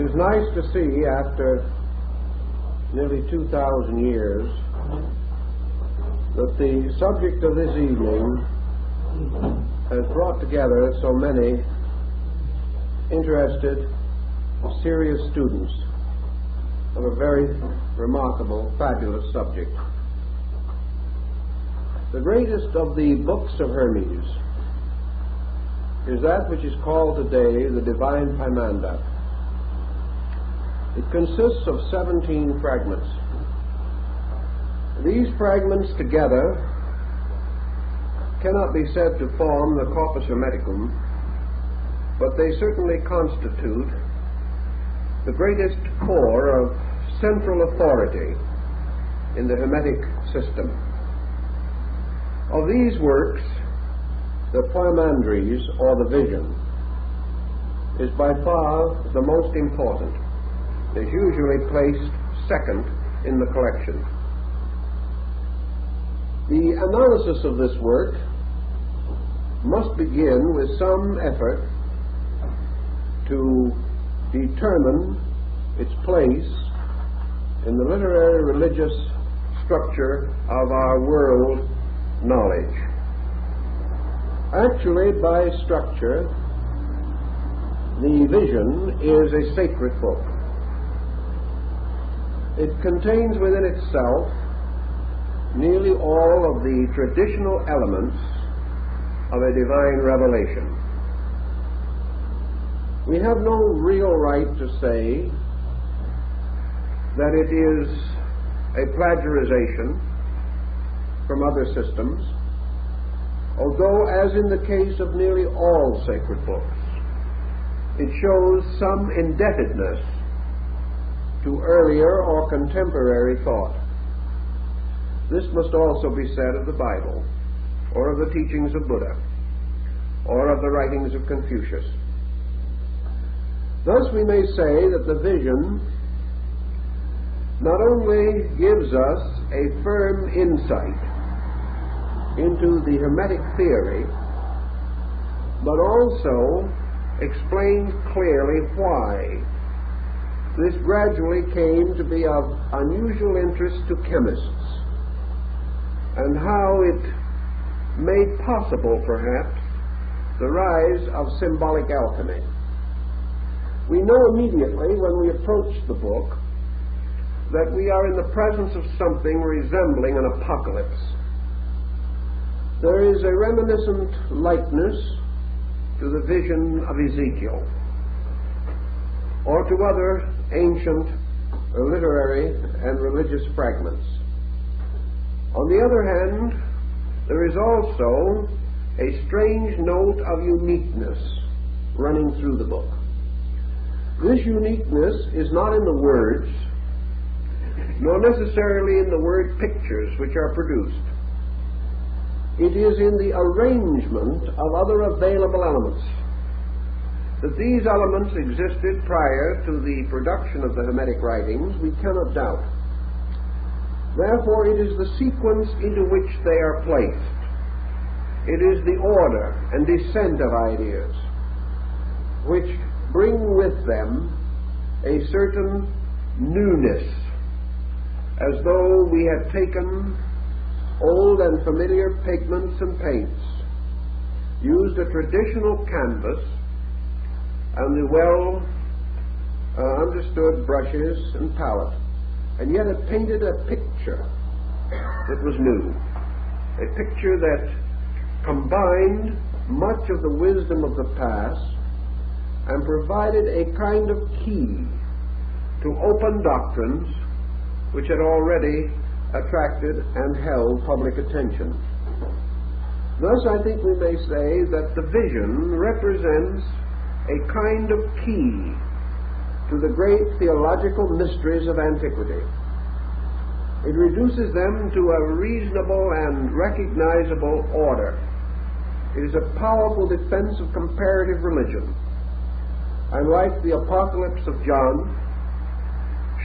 is nice to see, after nearly 2,000 years, that the subject of this evening has brought together so many interested, serious students of a very remarkable, fabulous subject. The greatest of the books of Hermes is that which is called today the Divine Pymander. It consists of 17 fragments. These fragments together cannot be said to form the corpus hermeticum, but they certainly constitute the greatest core of central authority in the Hermetic system. Of these works, the Pymanderes, or the Vision, is by far the most important. It is usually placed second in the collection. The analysis of this work must begin with some effort to determine its place in the literary religious structure of our world knowledge. Actually, by structure, the Vision is a sacred book. It contains within itself nearly all of the traditional elements of a divine revelation. We have no real right to say that it is a plagiarization from other systems, although, as in the case of nearly all sacred books, it shows some indebtedness to earlier or contemporary thought. This must also be said of the Bible, or of the teachings of Buddha, or of the writings of Confucius. Thus we may say that the Vision not only gives us a firm insight into the Hermetic theory, but also explains clearly why this gradually came to be of unusual interest to chemists, and how it made possible, perhaps, the rise of symbolic alchemy. We know immediately when we approach the book that we are in the presence of something resembling an apocalypse. There is a reminiscent likeness to the vision of Ezekiel, or to other ancient literary and religious fragments. On the other hand, there is also a strange note of uniqueness running through the book. This uniqueness is not in the words, nor necessarily in the word pictures which are produced. It is in the arrangement of other available elements. That these elements existed prior to the production of the Hermetic writings, we cannot doubt. Therefore, it is the sequence into which they are placed. It is the order and descent of ideas which bring with them a certain newness, as though we had taken old and familiar pigments and paints, used a traditional canvas and the well understood brushes and palette, and yet it painted a picture that was new, a picture that combined much of the wisdom of the past and provided a kind of key to open doctrines which had already attracted and held public attention. Thus, I think we may say that the Vision represents a kind of key to the great theological mysteries of antiquity. It reduces them to a reasonable and recognizable order. It is a powerful defense of comparative religion, and like the Apocalypse of John,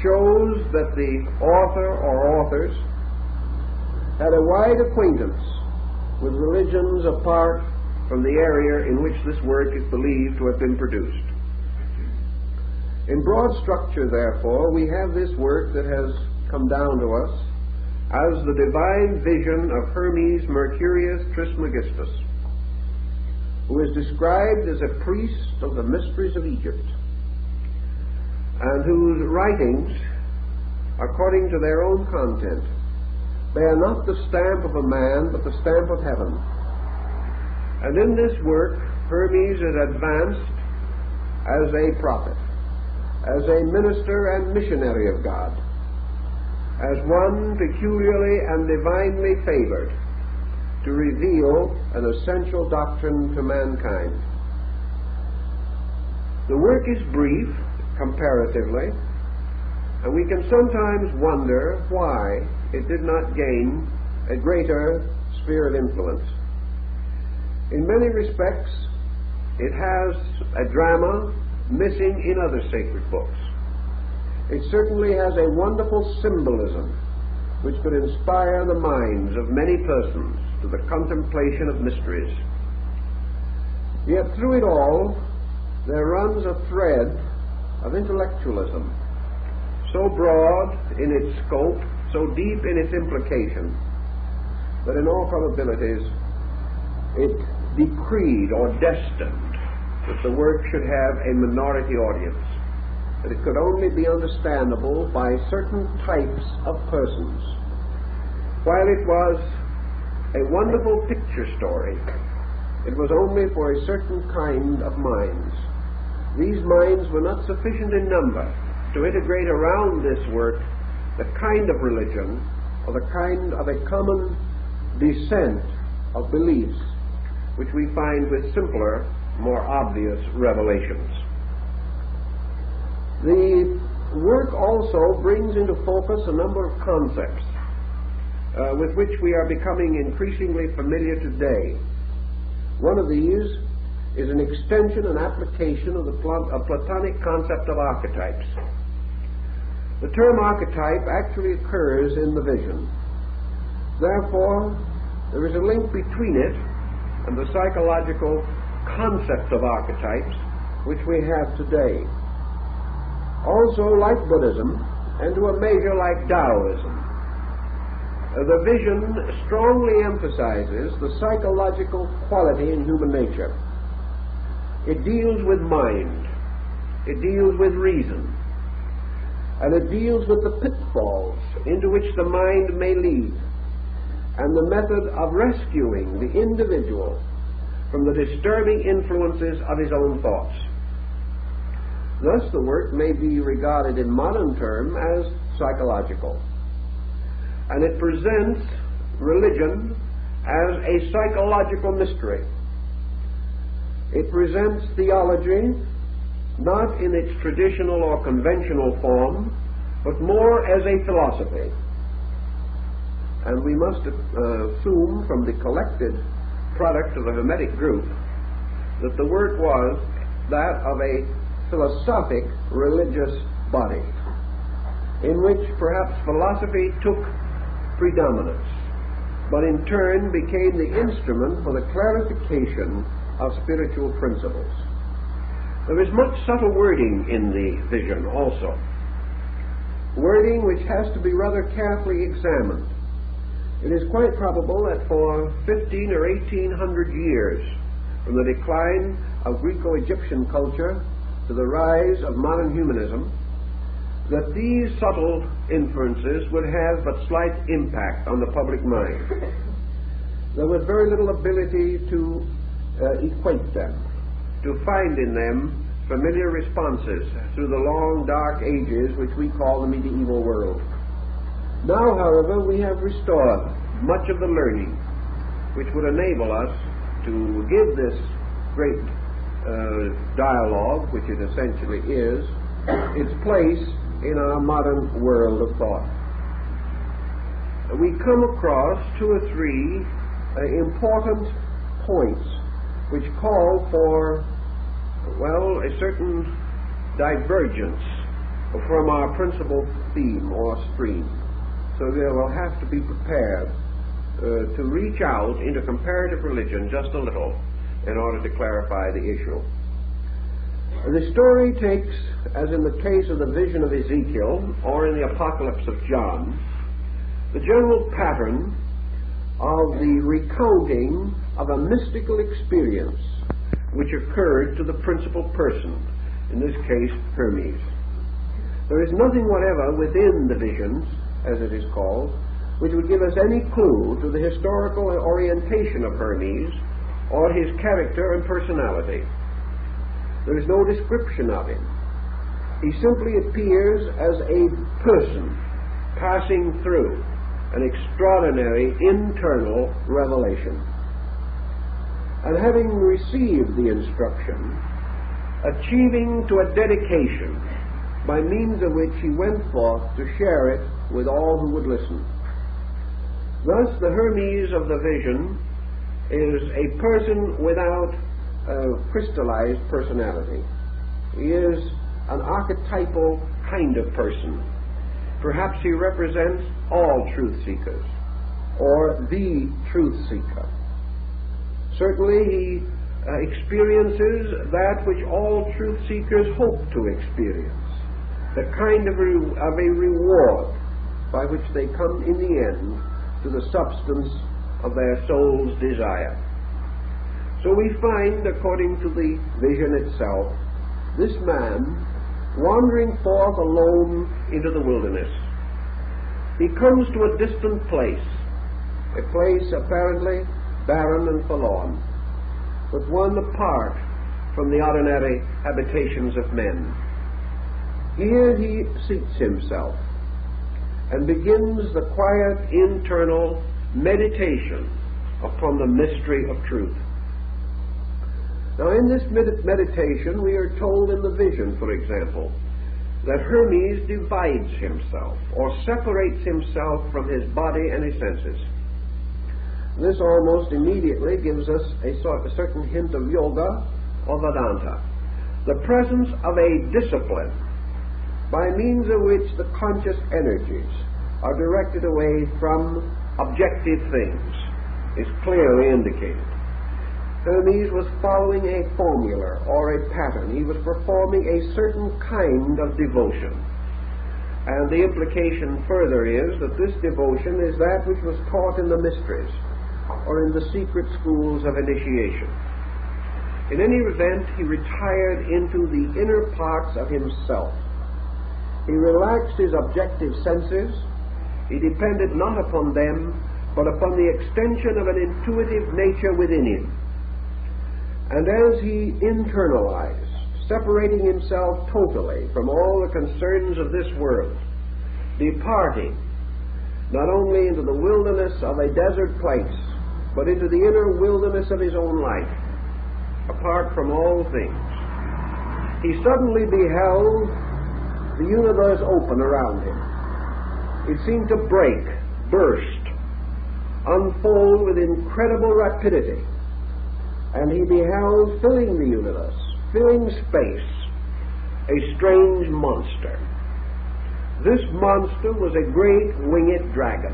shows that the author or authors had a wide acquaintance with religions apart from the area in which this work is believed to have been produced. In broad structure, therefore, we have this work that has come down to us as the divine vision of Hermes Mercurius Trismegistus, who is described as a priest of the mysteries of Egypt, and whose writings, according to their own content, bear not the stamp of a man, but the stamp of heaven. And in this work, Hermes is advanced as a prophet, as a minister and missionary of God, as one peculiarly and divinely favored to reveal an essential doctrine to mankind. The work is brief, comparatively, and we can sometimes wonder why it did not gain a greater sphere of influence. In many respects, it has a drama missing in other sacred books. It certainly has a wonderful symbolism which could inspire the minds of many persons to the contemplation of mysteries. Yet through it all, there runs a thread of intellectualism, so broad in its scope, so deep in its implication, that in all probabilities it decreed or destined that the work should have a minority audience, that it could only be understandable by certain types of persons. While it was a wonderful picture story, it was only for a certain kind of minds. These minds were not sufficient in number to integrate around this work the kind of religion or the kind of a common descent of beliefs which we find with simpler, more obvious revelations. The work also brings into focus a number of concepts with which we are becoming increasingly familiar today. One of these is an extension and application of the Platonic concept of archetypes. The term archetype actually occurs in the vision. Therefore, there is a link between it and the psychological concept of archetypes which we have today. Also, like Buddhism, and to a measure like Taoism, the vision strongly emphasizes the psychological quality in human nature. It deals with mind, it deals with reason, and it deals with the pitfalls into which the mind may lead, and the method of rescuing the individual from the disturbing influences of his own thoughts. Thus, the work may be regarded in modern terms as psychological, and it presents religion as a psychological mystery. It presents theology not in its traditional or conventional form, but more as a philosophy. And we must assume from the collected product of the Hermetic group that the work was that of a philosophic religious body, in which perhaps philosophy took predominance, but in turn became the instrument for the clarification of spiritual principles. There is much subtle wording in the vision also, wording which has to be rather carefully examined. It is quite probable that for 15 or 1800 years, from the decline of Greco-Egyptian culture to the rise of modern humanism, that these subtle inferences would have but slight impact on the public mind. There was very little ability to equate them, to find in them familiar responses through the long dark ages which we call the medieval world. Now, however, we have restored much of the learning which would enable us to give this great dialogue, which it essentially is, its place in our modern world of thought. We come across two or three important points which call for, well, a certain divergence from our principal theme or stream. So we will have to be prepared to reach out into comparative religion just a little in order to clarify the issue. The story takes, as in the case of the vision of Ezekiel or in the Apocalypse of John, the general pattern of the recounting of a mystical experience which occurred to the principal person, in this case Hermes. There is nothing whatever within the visions, as it is called, which would give us any clue to the historical orientation of Hermes or his character and personality. There is no description of him. He simply appears as a person passing through an extraordinary internal revelation. And having received the instruction, achieving to a dedication by means of which he went forth to share it with all who would listen. Thus, the Hermes of the vision is a person without crystallized personality. He is an archetypal kind of person. Perhaps he represents all truth seekers, or the truth seeker. Certainly he experiences that which all truth seekers hope to experience, the kind of a reward by which they come in the end to the substance of their soul's desire. So we find, according to the vision itself, this man wandering forth alone into the wilderness. He comes to a distant place, a place apparently barren and forlorn, but one apart from the ordinary habitations of men. Here he seats himself and begins the quiet internal meditation upon the mystery of truth. Now, in this meditation, we are told in the vision, for example, that Hermes divides himself or separates himself from his body and his senses. This almost immediately gives us a certain hint of yoga or Vedanta, the presence of a discipline by means of which the conscious energies are directed away from objective things is clearly indicated. Hermes was following a formula or a pattern. He was performing a certain kind of devotion. And the implication further is that this devotion is that which was taught in the mysteries or in the secret schools of initiation. In any event, he retired into the inner parts of himself. He relaxed his objective senses. He depended not upon them, but upon the extension of an intuitive nature within him. And as he internalized, separating himself totally from all the concerns of this world, departing not only into the wilderness of a desert place, but into the inner wilderness of his own life, apart from all things, he suddenly beheld the universe open around him. It seemed to break, burst, unfold with incredible rapidity. And he beheld, filling the universe, filling space, a strange monster. This monster was a great winged dragon,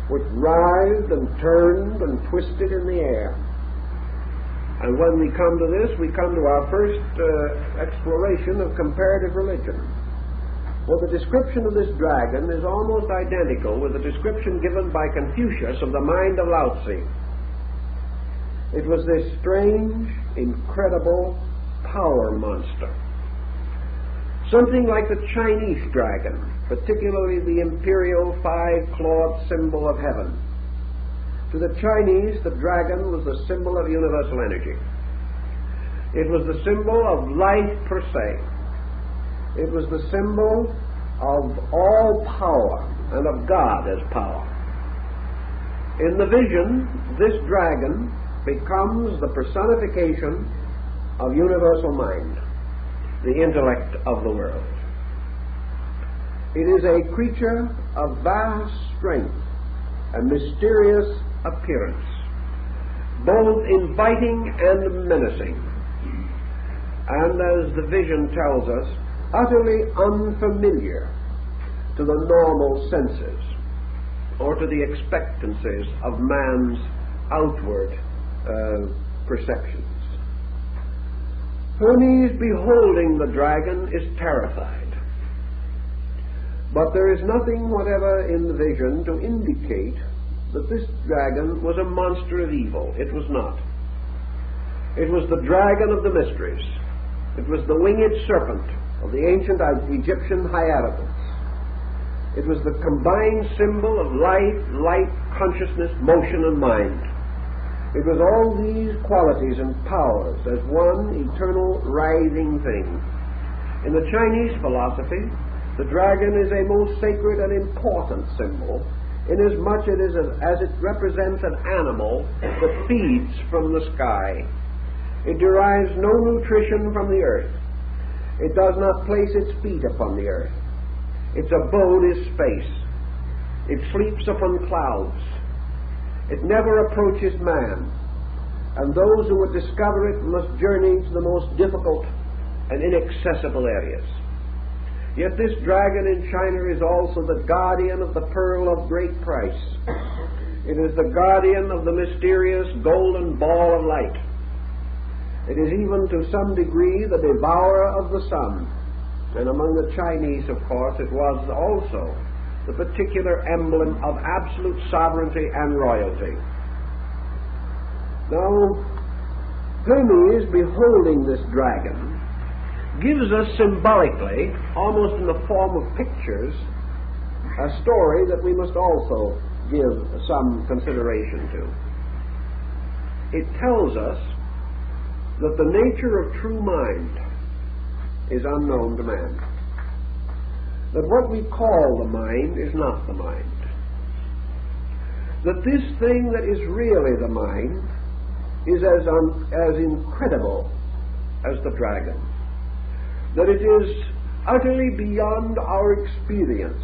which writhed and turned and twisted in the air. And when we come to this, we come to our first exploration of comparative religion. Well, the description of this dragon is almost identical with the description given by Confucius of the mind of Lao Tzu. It was this strange, incredible power monster. Something like the Chinese dragon, particularly the imperial five-clawed symbol of heaven. To the Chinese, the dragon was the symbol of universal energy. It was the symbol of life per se. It was the symbol of all power and of God as power. In the vision, this dragon becomes the personification of universal mind, the intellect of the world. It is a creature of vast strength and mysterious appearance, both inviting and menacing, and, as the vision tells us, utterly unfamiliar to the normal senses or to the expectancies of man's outward perceptions. Hermes, beholding the dragon, is terrified. But there is nothing whatever in the vision to indicate that this dragon was a monster of evil. It was not. It was the dragon of the mysteries. It was the winged serpent of the ancient Egyptian hieroglyphs. It was the combined symbol of life, light, consciousness, motion, and mind. It was all these qualities and powers as one eternal writhing thing. In the Chinese philosophy, the dragon is a most sacred and important symbol, inasmuch as it represents an animal that feeds from the sky. It derives no nutrition from the earth. It does not place its feet upon the earth. Its abode is space. It sleeps upon clouds. It never approaches man, and those who would discover it must journey to the most difficult and inaccessible areas. Yet this dragon in China is also the guardian of the pearl of great price. It is the guardian of the mysterious golden ball of light. It is even to some degree the devourer of the sun. And among the Chinese, of course, it was also the particular emblem of absolute sovereignty and royalty. Now, Hermes, beholding this dragon, gives us symbolically, almost in the form of pictures, a story that we must also give some consideration to. It tells us that the nature of true mind is unknown to man. That what we call the mind is not the mind. That this thing that is really the mind is as incredible as the dragon. That it is utterly beyond our experience.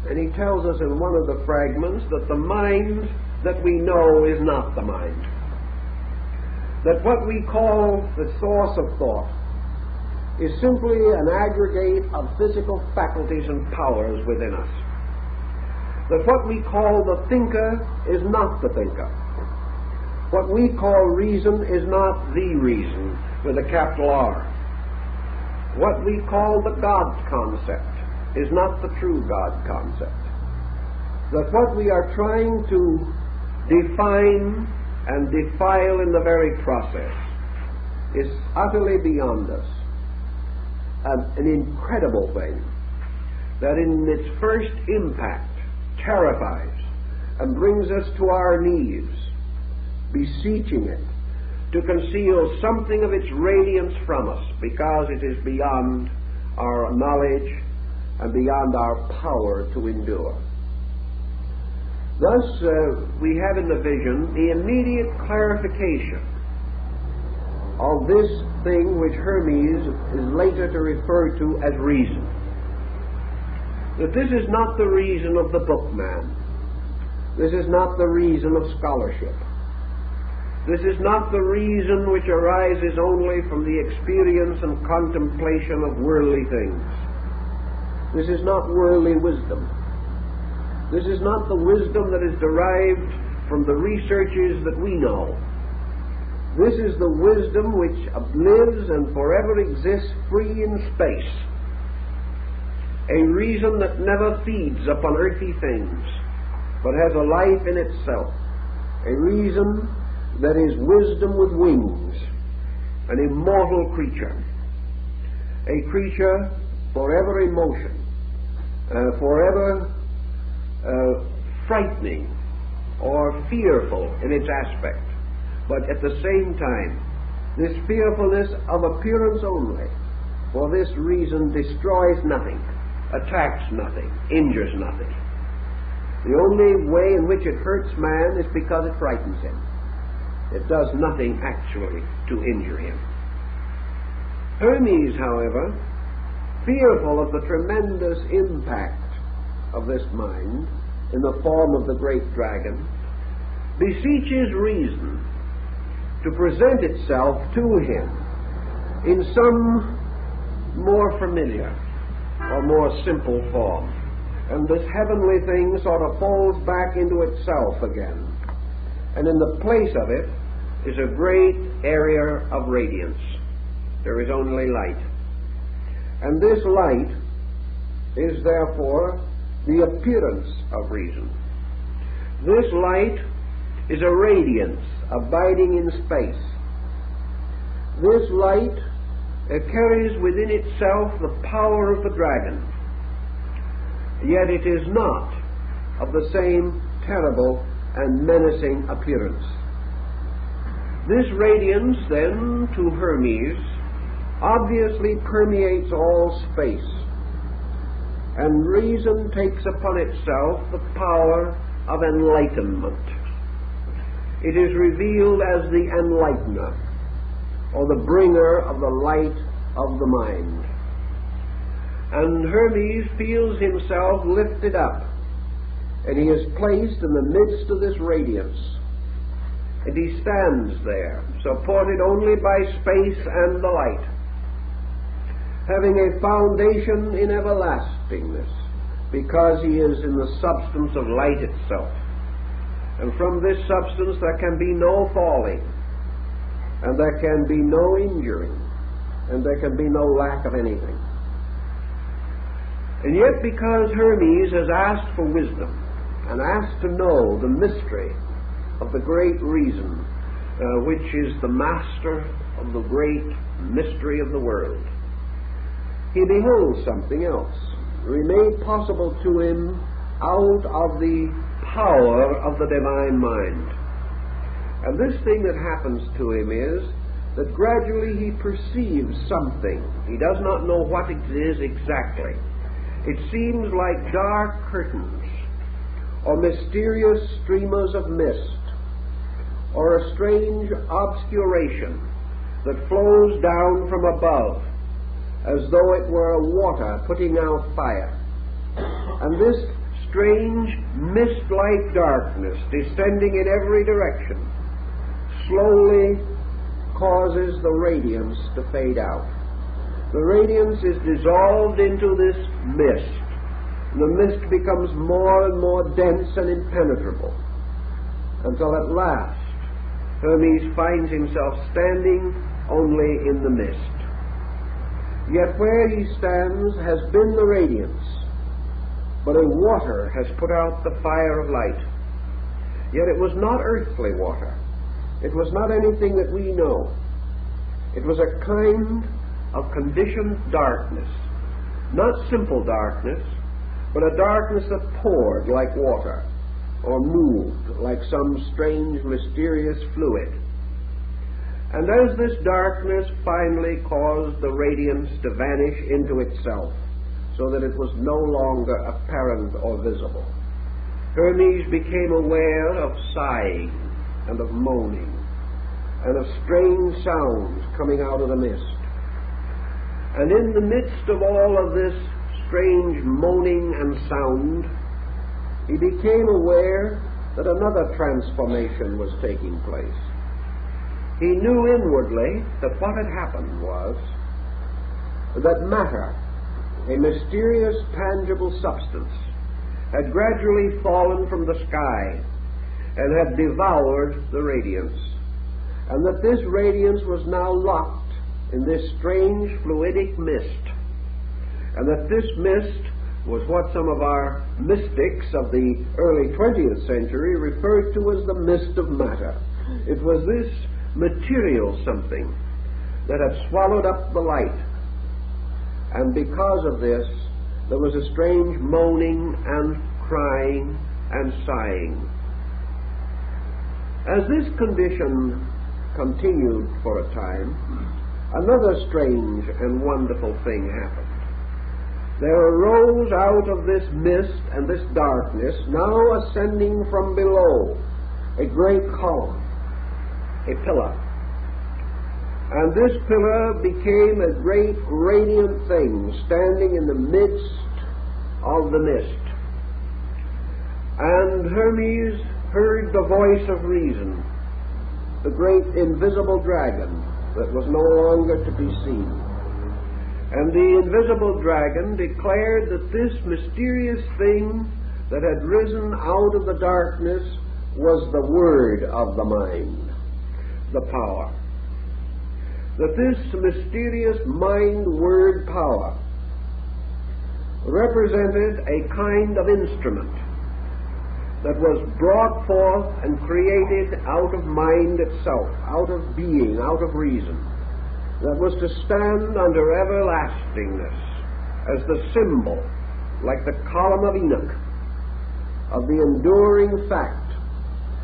And he tells us in one of the fragments that the mind that we know is not the mind. That what we call the source of thought is simply an aggregate of physical faculties and powers within us. That what we call the thinker is not the thinker. What we call reason is not the reason with a capital R. What we call the God concept is not the true God concept. That what we are trying to define and defile in the very process is utterly beyond us. An incredible thing that in its first impact terrifies and brings us to our knees, beseeching it to conceal something of its radiance from us, because it is beyond our knowledge and beyond our power to endure. Thus, we have in the vision the immediate clarification of this thing which Hermes is later to refer to as reason. That this is not the reason of the bookman. This is not the reason of scholarship. This is not the reason which arises only from the experience and contemplation of worldly things. This is not worldly wisdom. This is not the wisdom that is derived from the researches that we know. This is the wisdom which lives and forever exists free in space. A reason that never feeds upon earthly things, but has a life in itself. A reason that is wisdom with wings, an immortal creature. A creature forever in motion, forever frightening or fearful in its aspect. But at the same time, this fearfulness of appearance only, for this reason destroys nothing, attacks nothing, injures nothing. The only way in which it hurts man is because it frightens him. It does nothing actually to injure him. Hermes, however, fearful of the tremendous impact of this mind in the form of the great dragon, beseeches reason to present itself to him in some more familiar or more simple form. And this heavenly thing sort of falls back into itself again. And in the place of it is a great area of radiance. There is only light. And this light is therefore the appearance of reason. This light is a radiance abiding in space. This light carries within itself the power of the dragon, yet it is not of the same terrible and menacing appearance. This radiance, then, to Hermes, obviously permeates all space, and reason takes upon itself the power of enlightenment. It is revealed as the enlightener, or the bringer of the light of the mind. And Hermes feels himself lifted up, and he is placed in the midst of this radiance. And he stands there, supported only by space and the light, having a foundation in everlastingness, because he is in the substance of light itself. And from this substance there can be no falling, and there can be no injury, and there can be no lack of anything. And yet, because Hermes has asked for wisdom, and asked to know the mystery of the great reason, which is the master of the great mystery of the world, he beholds something else, made possible to him out of the power of the divine mind. And this thing that happens to him is that gradually he perceives something. He does not know what it is exactly. It seems like dark curtains, or mysterious streamers of mist, or a strange obscuration that flows down from above, as though it were water putting out fire. And this strange mist-like darkness, descending in every direction, slowly causes the radiance to fade out. The radiance is dissolved into this mist. The mist becomes more and more dense and impenetrable, until at last Hermes finds himself standing only in the mist. Yet where he stands has been the radiance, but a water has put out the fire of light. Yet it was not earthly water. It was not anything that we know. It was a kind of conditioned darkness, not simple darkness, but a darkness that poured like water, or moved like some strange, mysterious fluid. And as this darkness finally caused the radiance to vanish into itself, so that it was no longer apparent or visible, Hermes became aware of sighing and of moaning, and of strange sounds coming out of the mist. And in the midst of all of this strange moaning and sound, he became aware that another transformation was taking place. He knew inwardly that what had happened was that matter, a mysterious, tangible substance, had gradually fallen from the sky and had devoured the radiance, and that this radiance was now locked in this strange fluidic mist, and that this mist was what some of our mystics of the early 20th century referred to as the mist of matter. It was this material something that had swallowed up the light, and because of this there was a strange moaning and crying and sighing. As this condition continued for a time, another strange and wonderful thing happened. There arose out of this mist and this darkness, now ascending from below, a great column, a pillar. And this pillar became a great radiant thing, standing in the midst of the mist. And Hermes heard the voice of reason, the great invisible dragon that was no longer to be seen. And the invisible dragon declared that this mysterious thing that had risen out of the darkness was the word of the mind, the power. that this mysterious mind-word power represented a kind of instrument that was brought forth and created out of mind itself, out of being, out of reason, that was to stand under everlastingness as the symbol, like the column of Enoch, of the enduring fact.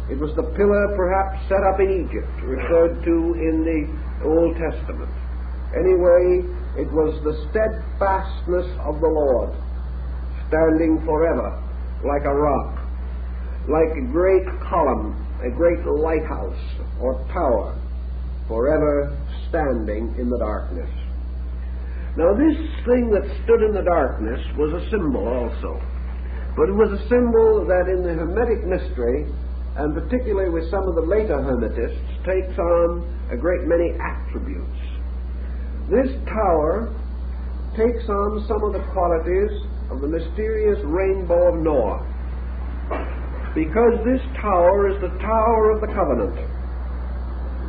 It was the pillar perhaps set up in Egypt, referred to in the Old Testament. Anyway, it was the steadfastness of the Lord, standing forever like a rock, like a great column, a great lighthouse or tower, forever standing in the darkness. Now this thing that stood in the darkness was a symbol also, but it was a symbol that in the Hermetic mystery, and particularly with some of the later Hermetists, takes on a great many attributes. This tower takes on some of the qualities of the mysterious rainbow of Noah, because this tower is the tower of the covenant.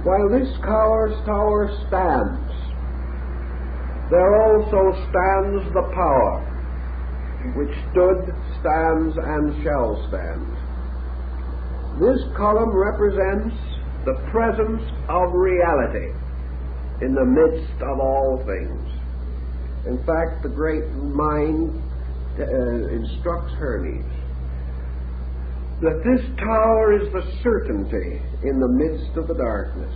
While this tower stands, there also stands the power which stood, stands, and shall stand. This column represents the presence of reality in the midst of all things. In fact, the great mind instructs Hermes that this tower is the certainty in the midst of the darkness.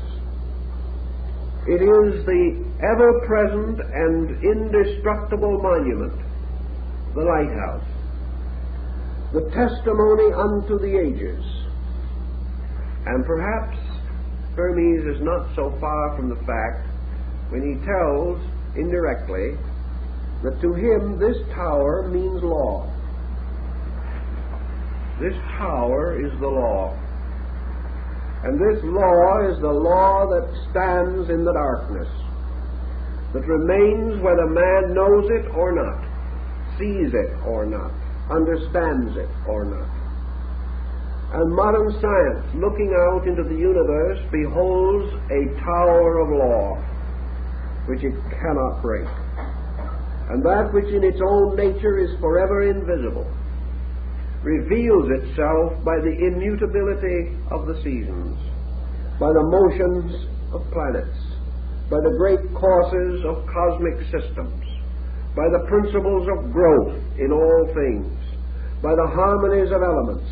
It is the ever-present and indestructible monument, the lighthouse, the testimony unto the ages. And perhaps Hermes is not so far from the fact when he tells indirectly that to him this tower means law. This tower is the law. And this law is the law that stands in the darkness, that remains whether man knows it or not, sees it or not, understands it or not. And modern science, looking out into the universe, beholds a tower of law which it cannot break. And that which in its own nature is forever invisible reveals itself by the immutability of the seasons, by the motions of planets, by the great courses of cosmic systems, by the principles of growth in all things, by the harmonies of elements,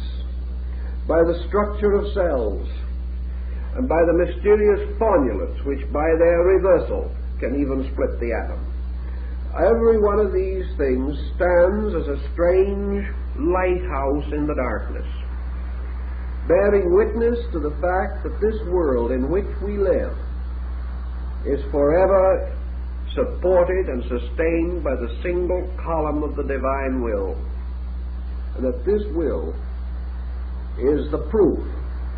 by the structure of cells, and by the mysterious formulas which by their reversal can even split the atom. Every one of these things stands as a strange lighthouse in the darkness, bearing witness to the fact that this world in which we live is forever supported and sustained by the single column of the divine will, and that this will is the proof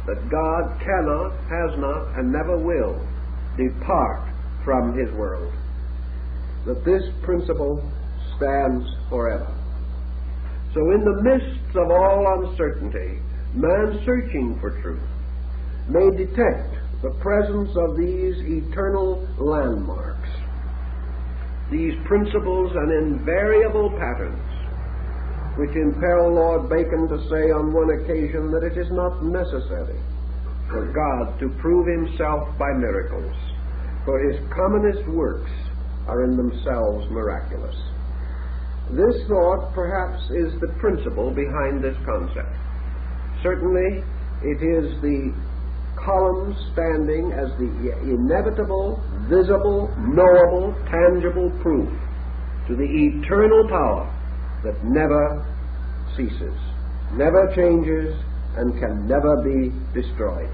that God cannot, has not, and never will depart from his world, that this principle stands forever. So in the midst of all uncertainty, man searching for truth may detect the presence of these eternal landmarks, these principles and invariable patterns, which impel Lord Bacon to say on one occasion that it is not necessary for God to prove himself by miracles, for his commonest works are in themselves miraculous. This thought perhaps is the principle behind this concept. Certainly it is the column standing as the inevitable, visible, knowable, tangible proof to the eternal power that never ceases, never changes, and can never be destroyed.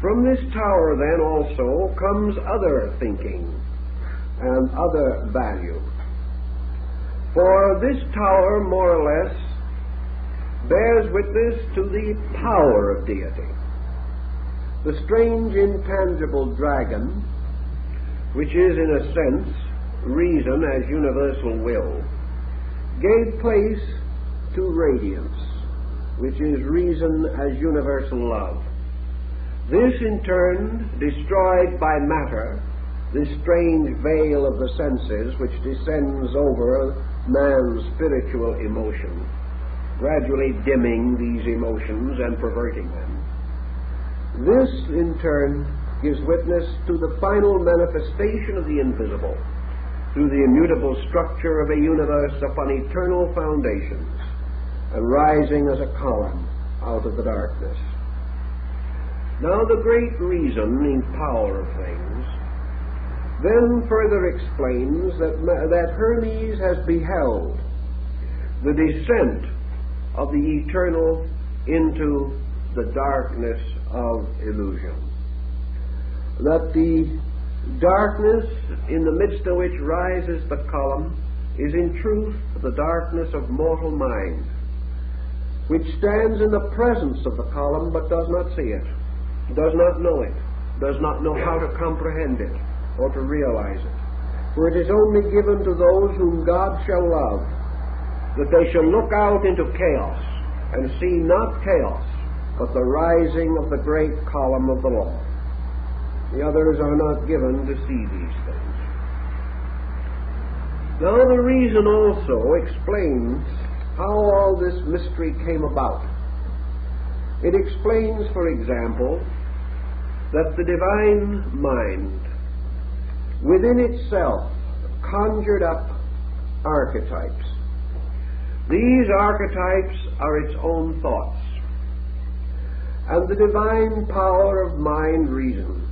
From this tower then also comes other thinking and other value. For this tower, more or less, bears witness to the power of deity. The strange intangible dragon, which is in a sense reason as universal will, gave place to radiance, which is reason as universal love. This in turn destroyed by matter, this strange veil of the senses which descends over man's spiritual emotion, gradually dimming these emotions and perverting them. This in turn gives witness to the final manifestation of the invisible through the immutable structure of a universe upon eternal foundations and rising as a column out of the darkness. Now the great reasoning power of things then further explains that Hermes has beheld the descent of the eternal into the darkness of illusion. That the darkness in the midst of which rises the column is in truth the darkness of mortal mind, which stands in the presence of the column but does not see it, does not know it, does not know how to comprehend it or to realize it. For it is only given to those whom God shall love that they shall look out into chaos and see not chaos, but the rising of the great column of the law. The others are not given to see these things. Now the reason also explains how all this mystery came about. It explains, for example, that the divine mind within itself conjured up archetypes. These archetypes are its own thoughts, and the divine power of mind reason,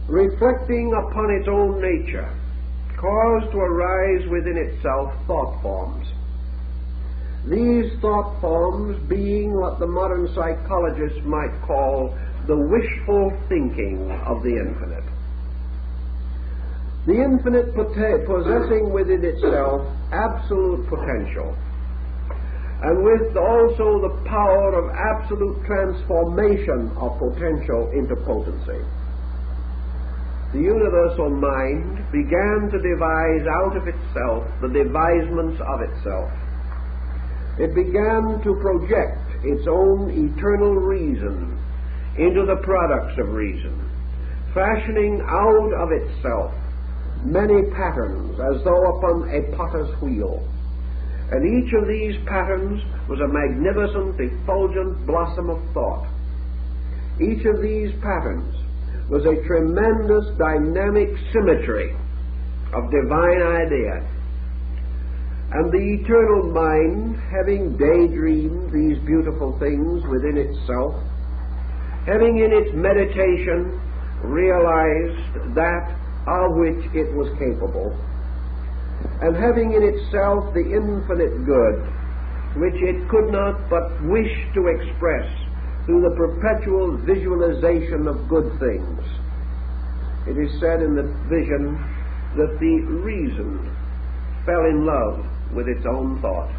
reflecting upon its own nature, caused to arise within itself thought forms. These thought forms being what the modern psychologists might call the wishful thinking of the infinite. The infinite possessing within itself absolute potential, and with also the power of absolute transformation of potential into potency. The universal mind began to devise out of itself the devisements of itself. It began to project its own eternal reason into the products of reason, fashioning out of itself many patterns as though upon a potter's wheel. And each of these patterns was a magnificent, effulgent blossom of thought. Each of these patterns was a tremendous dynamic symmetry of divine idea. And the eternal mind, having daydreamed these beautiful things within itself, having in its meditation realized that of which it was capable, and having in itself the infinite good, which it could not but wish to express through the perpetual visualization of good things. It is said in the vision that the reason fell in love with its own thought,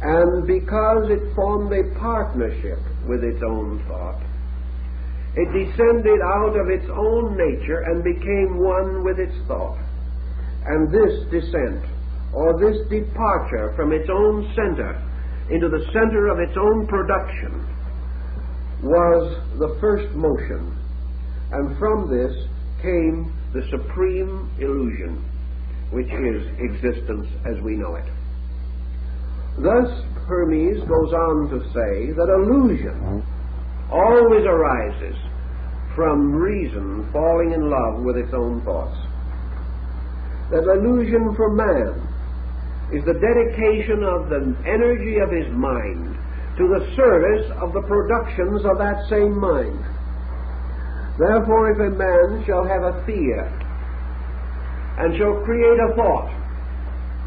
and because it formed a partnership with its own thought, it descended out of its own nature and became one with its thought. And this descent, or this departure from its own center into the center of its own production, was the first motion. And from this came the supreme illusion, which is existence as we know it. Thus, Hermes goes on to say that illusion always arises from reason falling in love with its own thoughts. That illusion for man is the dedication of the energy of his mind to the service of the productions of that same mind. Therefore, if a man shall have a fear and shall create a thought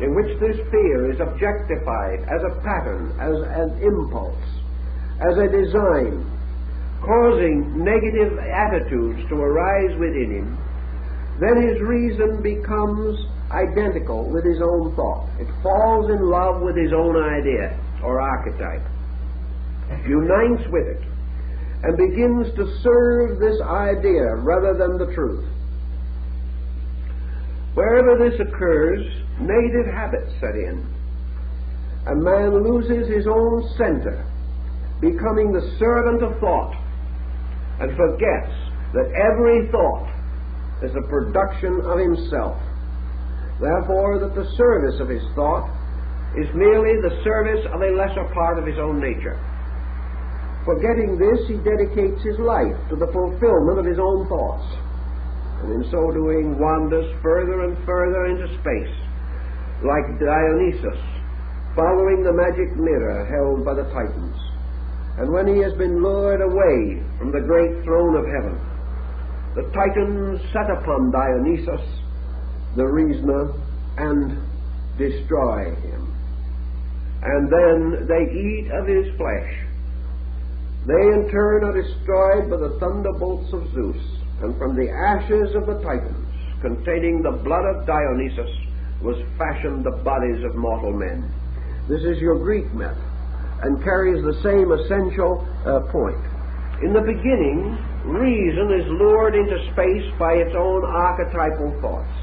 in which this fear is objectified as a pattern, as an impulse, as a design, causing negative attitudes to arise within him, then his reason becomes identical with his own thought. It falls in love with his own idea or archetype, unites with it, and begins to serve this idea rather than the truth. Wherever this occurs, negative habits set in, and man loses his own center, becoming the servant of thought and forgets that every thought is a production of himself. Therefore, that the service of his thought is merely the service of a lesser part of his own nature. Forgetting this, he dedicates his life to the fulfillment of his own thoughts, and in so doing wanders further and further into space, like Dionysus, following the magic mirror held by the Titans. And when he has been lured away from the great throne of heaven, the Titans set upon Dionysus, the reasoner, and destroy him. And then they eat of his flesh. They in turn are destroyed by the thunderbolts of Zeus, and from the ashes of the Titans, containing the blood of Dionysus, was fashioned the bodies of mortal men. This is your Greek myth, and carries the same essential point. In the beginning, reason is lured into space by its own archetypal thoughts,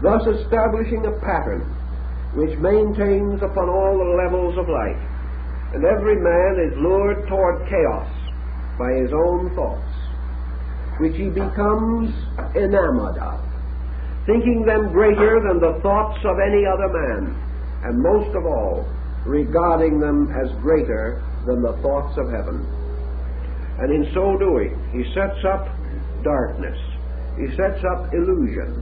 thus establishing a pattern which maintains upon all the levels of life, and every man is lured toward chaos by his own thoughts, which he becomes enamored of, thinking them greater than the thoughts of any other man, and most of all, regarding them as greater than the thoughts of heaven. And in so doing, he sets up darkness, he sets up illusion,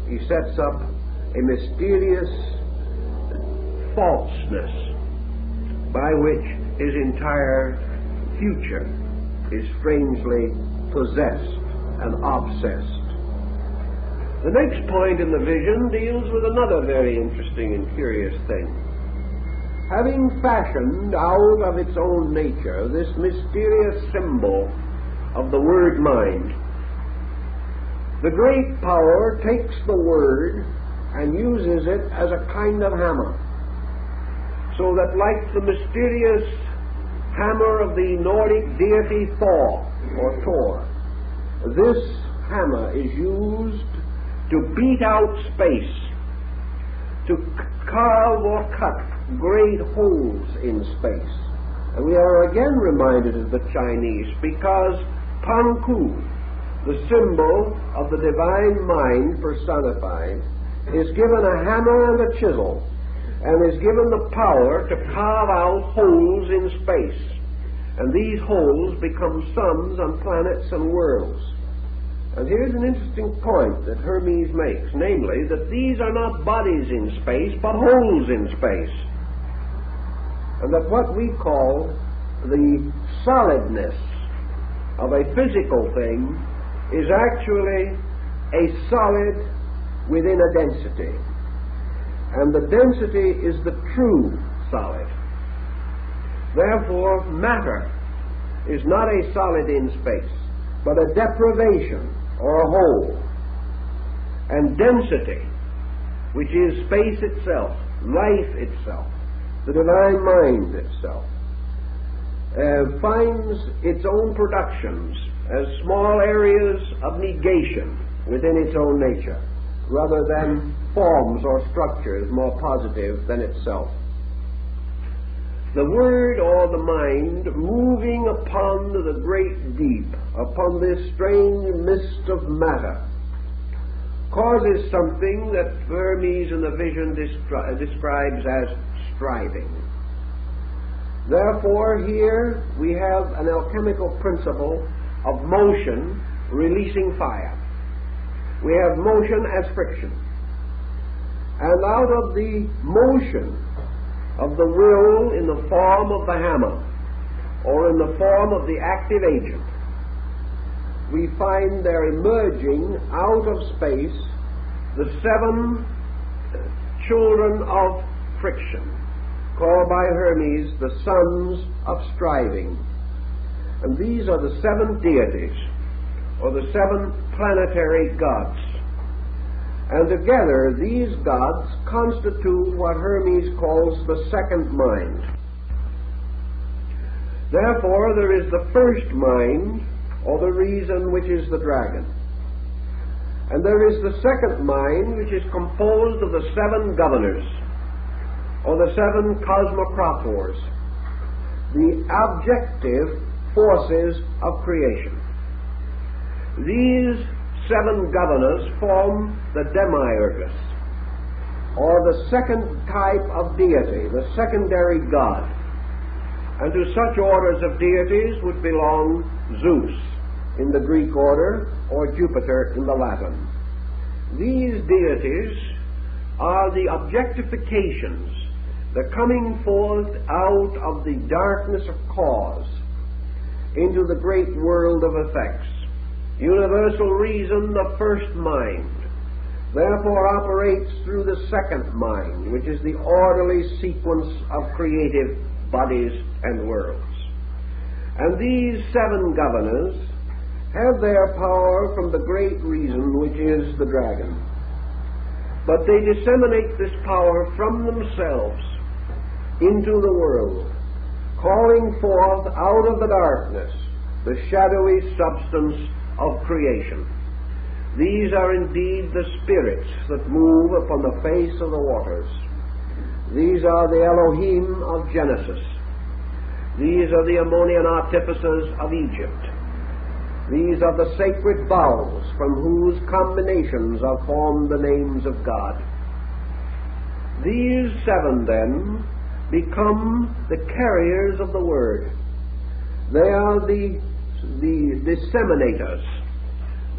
he sets up a mysterious falseness by which his entire future is strangely possessed and obsessed. The next point in the vision deals with another very interesting and curious thing. Having fashioned out of its own nature this mysterious symbol of the word mind, the great power takes the word and uses it as a kind of hammer, so that like the mysterious hammer of the Nordic deity Thor or Thor, this hammer is used to beat out space, to carve or cut great holes in space. And we are again reminded of the Chinese, because Panku, the symbol of the divine mind personified, is given a hammer and a chisel, and is given the power to carve out holes in space. And these holes become suns and planets and worlds. And here's an interesting point that Hermes makes, namely that these are not bodies in space, but holes in space. And that what we call the solidness of a physical thing is actually a solid within a density. And the density is the true solid. Therefore, matter is not a solid in space, but a deprivation or a hole. And density, which is space itself, life itself, the divine mind itself, finds its own productions as small areas of negation within its own nature, rather than forms or structures more positive than itself. The word or the mind moving upon the great deep, upon this strange mist of matter, causes something that Hermes in the vision describes as striving. Therefore, here we have an alchemical principle of motion releasing fire. We have motion as friction. And out of the motion of the will in the form of the hammer, or in the form of the active agent, we find there emerging out of space the 7 children of friction, called by Hermes the sons of striving. And these are the 7 deities, or the 7 planetary gods. And together these gods constitute what Hermes calls the second mind. Therefore there is the first mind, or the reason, which is the dragon. And there is the second mind, which is composed of the 7 governors, or the 7 cosmocrators, the objective forces of creation. These 7 governors form the demiurgus, or the second type of deity, the secondary god. And to such orders of deities would belong Zeus in the Greek order, or Jupiter in the Latin. These deities are the objectifications, the coming forth out of the darkness of cause into the great world of effects. Universal reason, the first mind, therefore operates through the second mind, which is the orderly sequence of creative bodies and worlds. And these 7 governors have their power from the great reason, which is the dragon. But they disseminate this power from themselves into the world, calling forth out of the darkness the shadowy substance of creation. These are indeed the spirits that move upon the face of the waters. These are the Elohim of Genesis. These are the Ammonian artificers of Egypt. These are the sacred vowels from whose combinations are formed the names of God. These 7 then become the carriers of the Word. They are the disseminators.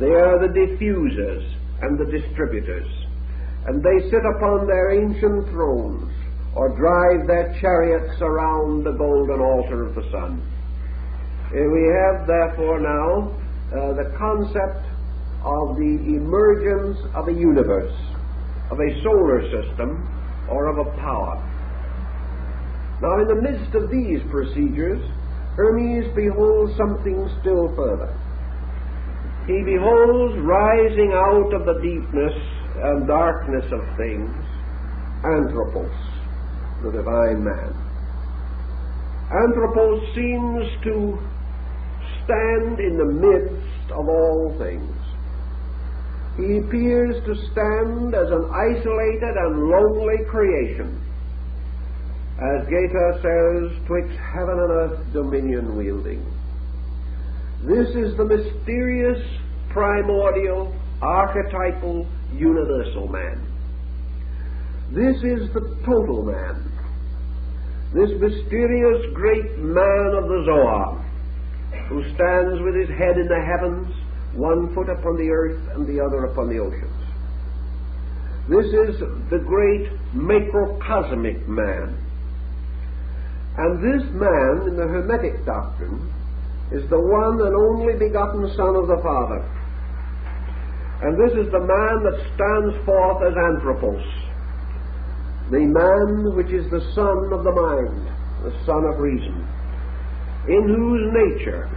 They are the diffusers and the distributors. And they sit upon their ancient thrones, or drive their chariots around the golden altar of the sun. We have therefore now the concept of the emergence of a universe, of a solar system, or of a power. Now, in the midst of these procedures, Hermes beholds something still further. He beholds, rising out of the deepness and darkness of things, Anthropos, the divine man. Anthropos seems to stand in the midst of all things. He appears to stand as an isolated and lonely creation. As Goethe says, twixt heaven and earth dominion wielding. This is the mysterious, primordial, archetypal, universal man. This is the total man. This mysterious great man of the Zohar, who stands with his head in the heavens, one foot upon the earth and the other upon the oceans. This is the great macrocosmic man. And this man, in the Hermetic doctrine, is the one and only begotten Son of the Father. And this is the man that stands forth as Anthropos, the man which is the son of the mind, the son of reason, in whose nature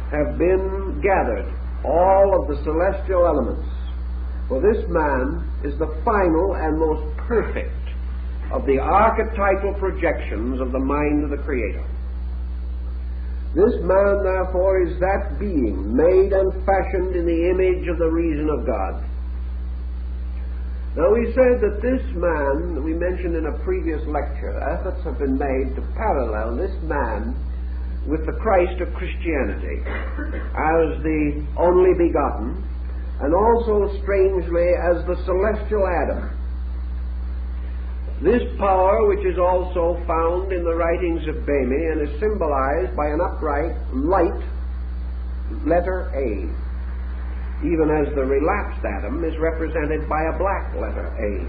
have been gathered all of the celestial elements. For this man is the final and most perfect of the archetypal projections of the mind of the Creator. This man, therefore, is that being made and fashioned in the image of the reason of God. Now, we said that this man, that we mentioned in a previous lecture, efforts have been made to parallel this man with the Christ of Christianity as the only begotten, and also, strangely, as the celestial Adam. This power, which is also found in the writings of Bami and is symbolized by an upright, light letter A, even as the relapsed Adam is represented by a black letter A.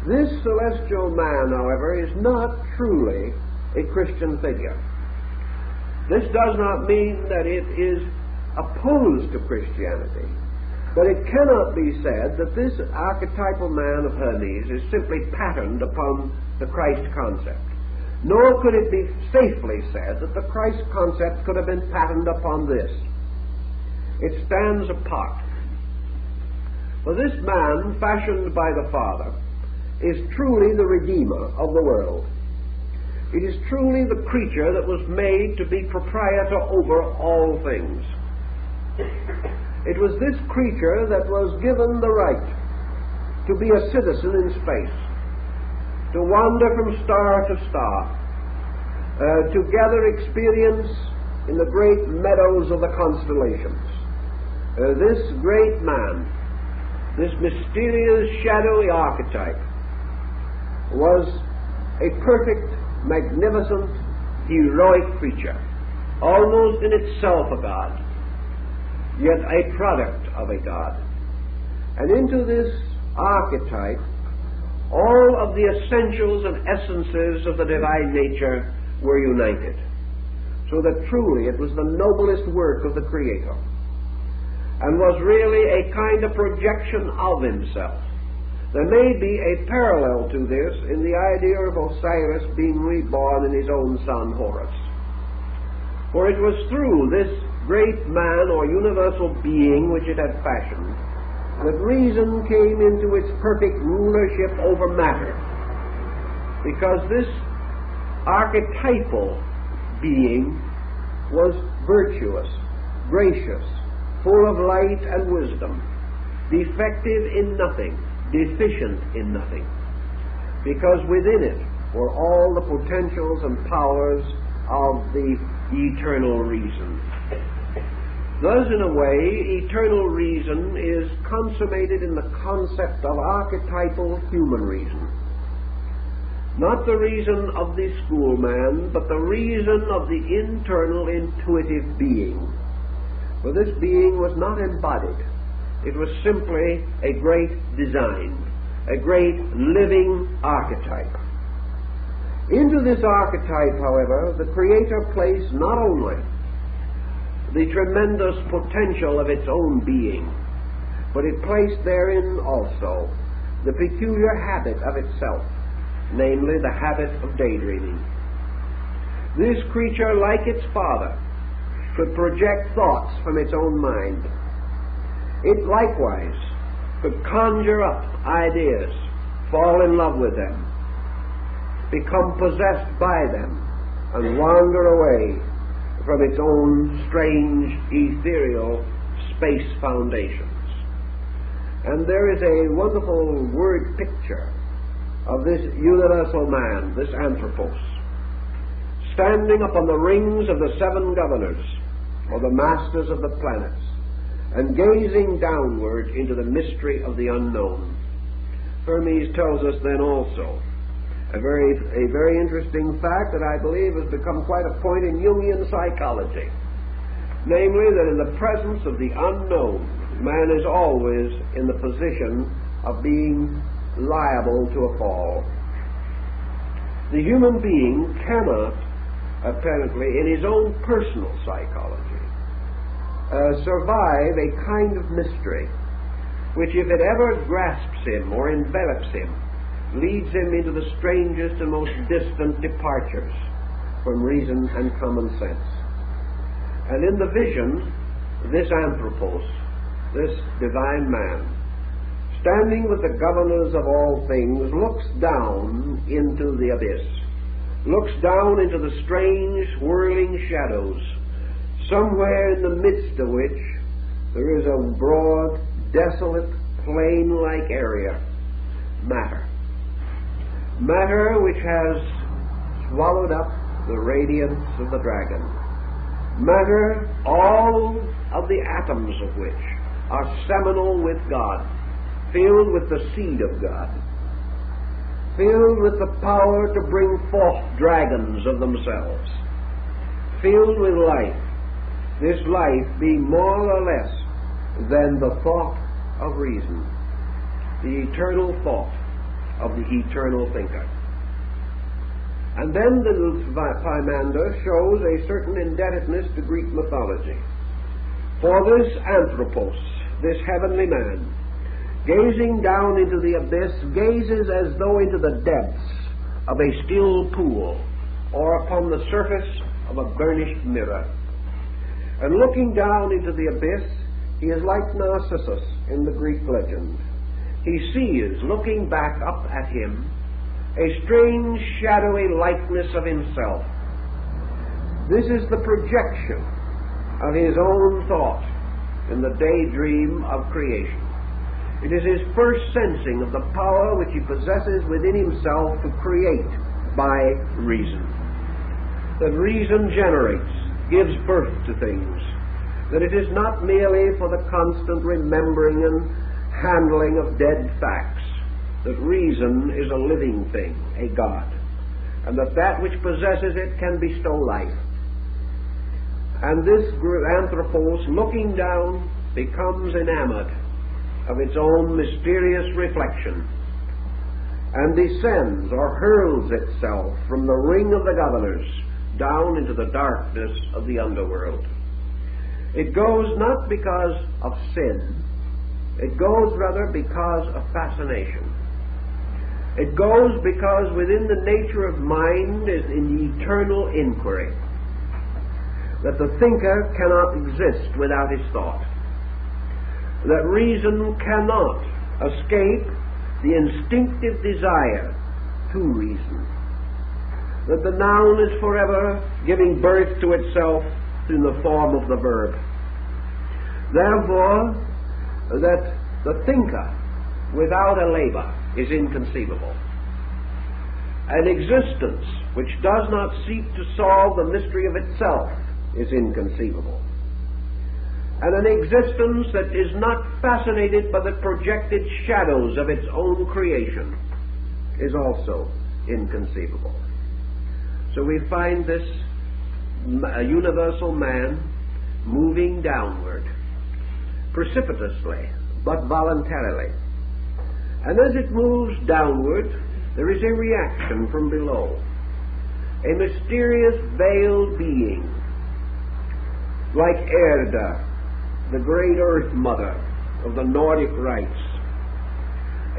This celestial man, however, is not truly a Christian figure. This does not mean that it is opposed to Christianity. But it cannot be said that this archetypal man of Hermes is simply patterned upon the Christ concept. Nor could it be safely said that the Christ concept could have been patterned upon this. It stands apart. For this man, fashioned by the Father, is truly the Redeemer of the world. It is truly the creature that was made to be proprietor over all things. It was this creature that was given the right to be a citizen in space, to wander from star to star, to gather experience in the great meadows of the constellations. This great man, this mysterious, shadowy archetype, was a perfect, magnificent, heroic creature, almost in itself a god, yet a product of a god. And into this archetype, all of the essentials and essences of the divine nature were united, so that truly it was the noblest work of the Creator, and was really a kind of projection of himself. There may be a parallel to this in the idea of Osiris being reborn in his own son Horus. For it was through this great man or universal being which it had fashioned that reason came into its perfect rulership over matter, because this archetypal being was virtuous, gracious, full of light and wisdom, defective in nothing, deficient in nothing, because within it were all the potentials and powers of the eternal reason. Thus, in a way, eternal reason is consummated in the concept of archetypal human reason. Not the reason of the schoolman, but the reason of the internal intuitive being. For this being was not embodied. It was simply a great design, a great living archetype. Into this archetype, however, the Creator placed not only the tremendous potential of its own being, but it placed therein also the peculiar habit of itself, namely the habit of daydreaming. This creature, like its father, could project thoughts from its own mind. It likewise could conjure up ideas, fall in love with them, become possessed by them, and wander away from its own strange, ethereal space foundations. And there is a wonderful word picture of this universal man, this anthropos, standing upon the rings of the seven governors, or the masters of the planets, and gazing downward into the mystery of the unknown. Hermes tells us then also a very interesting fact that I believe has become quite a point in Jungian psychology, namely that in the presence of the unknown, man is always in the position of being liable to a fall. The human being cannot, apparently, in his own personal psychology, survive a kind of mystery which, if it ever grasps him or envelops him, leads him into the strangest and most distant departures from reason and common sense. And in the vision, this anthropos, this divine man, standing with the governors of all things, looks down into the abyss, looks down into the strange whirling shadows, somewhere in the midst of which there is a broad, desolate, plain-like area, matter. Matter which has swallowed up the radiance of the dragon. Matter, all of the atoms of which are seminal with God, filled with the seed of God, filled with the power to bring forth dragons of themselves, filled with life, this life being more or less than the thought of reason, the eternal thought of the eternal thinker. And then the Pymander shows a certain indebtedness to Greek mythology. For this anthropos, this heavenly man, gazing down into the abyss, gazes as though into the depths of a still pool or upon the surface of a burnished mirror. And looking down into the abyss, he is like Narcissus in the Greek legend. He sees, looking back up at him, a strange shadowy likeness of himself. This is the projection of his own thought in the daydream of creation. It is his first sensing of the power which he possesses within himself to create by reason. That reason generates gives birth to things, that it is not merely for the constant remembering and handling of dead facts, that reason is a living thing, a God, and that which possesses it can bestow life. And this anthropos, looking down, becomes enamored of its own mysterious reflection, and descends or hurls itself from the ring of the governors down into the darkness of the underworld. It goes not because of sin, it goes rather because of fascination. It goes because within the nature of mind is an eternal inquiry, that the thinker cannot exist without his thought, that reason cannot escape the instinctive desire to reason, that the noun is forever giving birth to itself in the form of the verb. Therefore, that the thinker without a labor is inconceivable. An existence which does not seek to solve the mystery of itself is inconceivable. And an existence that is not fascinated by the projected shadows of its own creation is also inconceivable. So we find this universal man moving downward, precipitously, but voluntarily. And as it moves downward, there is a reaction from below. A mysterious veiled being, like Erda, the great earth mother of the Nordic rites,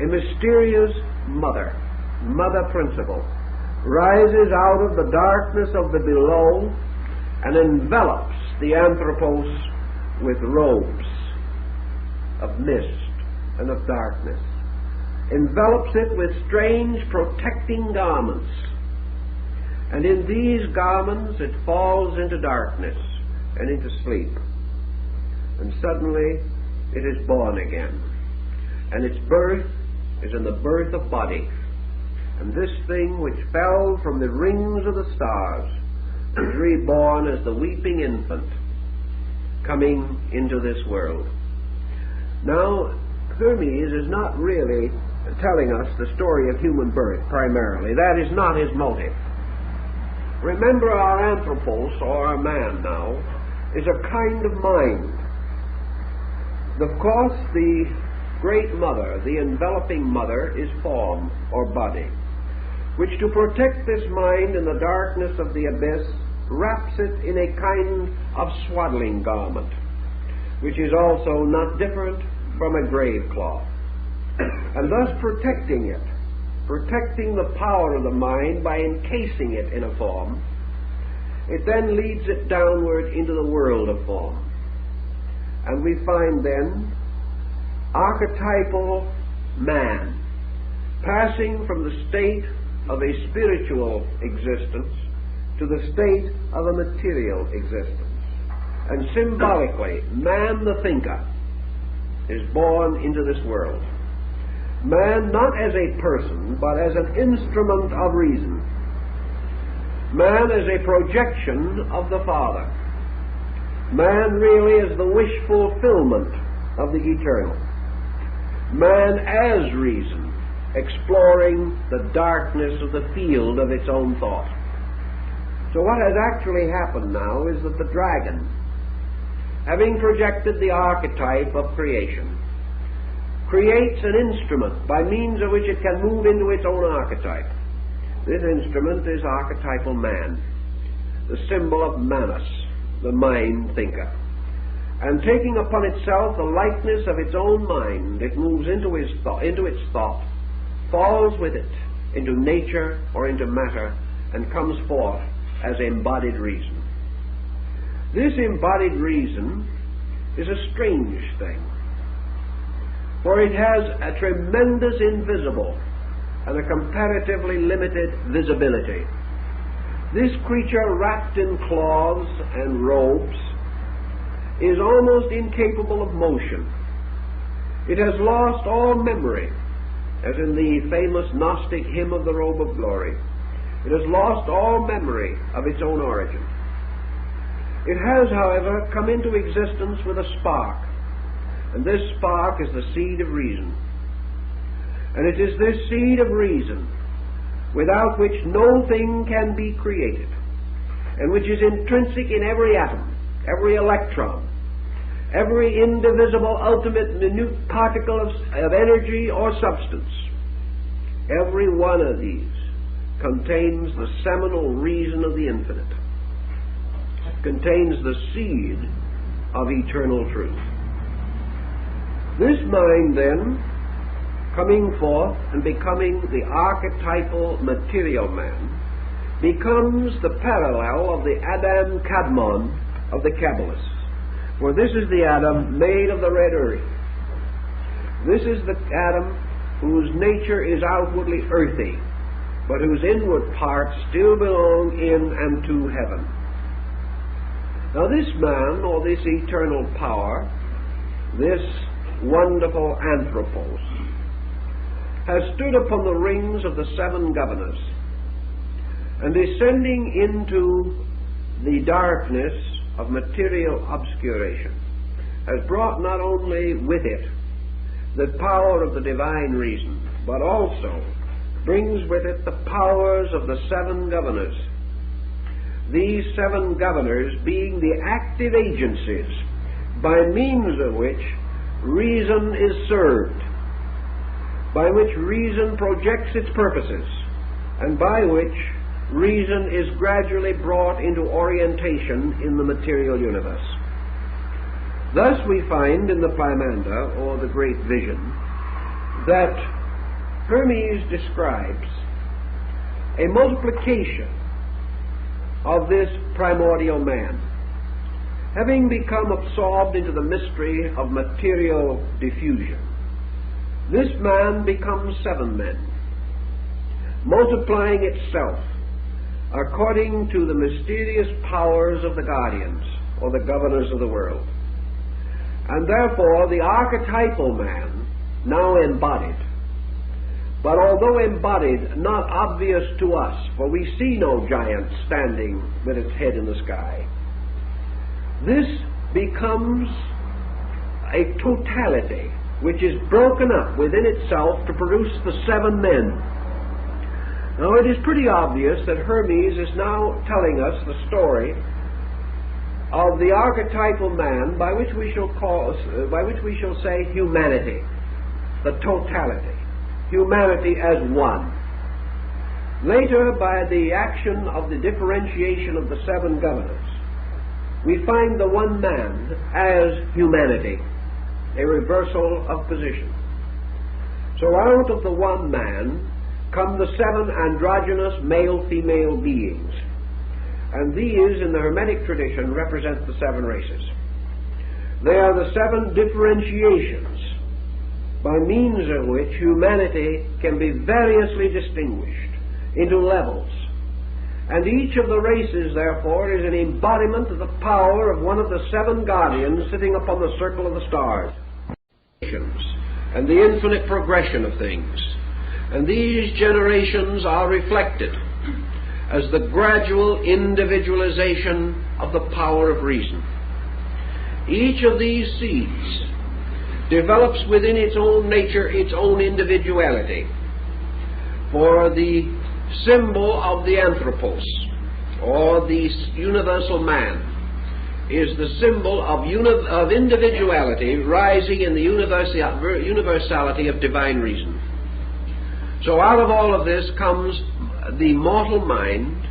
a mysterious mother principle, rises out of the darkness of the below and envelops the anthropos with robes of mist and of darkness, envelops it with strange protecting garments, and in these garments it falls into darkness and into sleep. And suddenly it is born again. And its birth is in the birth of body. And this thing which fell from the rings of the stars is reborn as the weeping infant coming into this world. Now, Hermes is not really telling us the story of human birth primarily. That is not his motive. Remember, our anthropos, or our man now, is a kind of mind. Of course, the great mother, the enveloping mother, is form or body, which to protect this mind in the darkness of the abyss wraps it in a kind of swaddling garment, which is also not different from a grave cloth, and thus protecting it, protecting the power of the mind by encasing it in a form. It then leads it downward into the world of form. And we find then archetypal man passing from the state of a spiritual existence to the state of a material existence. And symbolically, man the thinker is born into this world. Man not as a person, but as an instrument of reason. Man as a projection of the Father. Man really is the wish fulfillment of the eternal. Man as reason, exploring the darkness of the field of its own thought. So what has actually happened now is that the dragon, having projected the archetype of creation, creates an instrument by means of which it can move into its own archetype. This instrument is archetypal man, the symbol of Manus, the mind thinker. And taking upon itself the likeness of its own mind, it moves into its thought, falls with it into nature or into matter, and comes forth as embodied reason. This embodied reason is a strange thing, for it has a tremendous invisible and a comparatively limited visibility. This creature, wrapped in cloths and robes, is almost incapable of motion. It has lost all memory, as in the famous Gnostic hymn of the Robe of Glory. It has lost all memory of its own origin. It has, however, come into existence with a spark, and this spark is the seed of reason. And it is this seed of reason without which no thing can be created, and which is intrinsic in every atom, every electron, every indivisible, ultimate, minute particle of energy or substance. Every one of these contains the seminal reason of the infinite, contains the seed of eternal truth. This mind, then, coming forth and becoming the archetypal material man, becomes the parallel of the Adam Kadmon of the Kabbalists. For this is the Adam made of the red earth. This is the Adam whose nature is outwardly earthy, but whose inward parts still belong in and to heaven. Now this man, or this eternal power, this wonderful anthropos, has stood upon the rings of the seven governors, and descending into the darkness of material obscuration, has brought not only with it the power of the divine reason, but also brings with it the powers of the seven governors. These seven governors being the active agencies by means of which reason is served, by which reason projects its purposes, and by which reason is gradually brought into orientation in the material universe. Thus we find in the Pymander, or the Great Vision, that Hermes describes a multiplication of this primordial man, having become absorbed into the mystery of material diffusion. This man becomes seven men, multiplying itself according to the mysterious powers of the guardians, or the governors of the world. And therefore the archetypal man, now embodied, but although embodied, not obvious to us, for we see no giant standing with its head in the sky, this becomes a totality which is broken up within itself to produce the seven men. Now it is pretty obvious that Hermes is now telling us the story of the archetypal man, by which we shall say humanity, the totality, humanity as one. Later, by the action of the differentiation of the seven governors, we find the one man as humanity, a reversal of position. So out of the one man come the seven androgynous male-female beings, and these, in the Hermetic tradition, represent the seven races. They are the seven differentiations by means of which humanity can be variously distinguished into levels. And each of the races, therefore, is an embodiment of the power of one of the seven guardians sitting upon the circle of the stars, and the infinite progression of things. And these generations are reflected as the gradual individualization of the power of reason. Each of these seeds develops within its own nature its own individuality. For the symbol of the anthropos, or the universal man, is the symbol of individuality rising in the universality of divine reason. So out of all of this comes the mortal mind,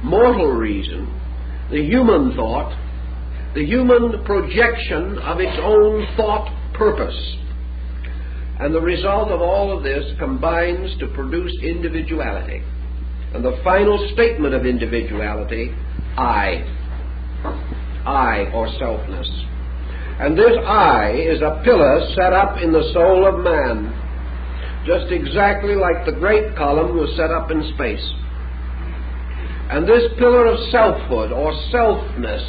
mortal reason, the human thought, the human projection of its own thought purpose. And the result of all of this combines to produce individuality. And the final statement of individuality, I, or selfness. And this I is a pillar set up in the soul of man, just exactly like the great column was set up in space. And this pillar of selfhood, or selfness,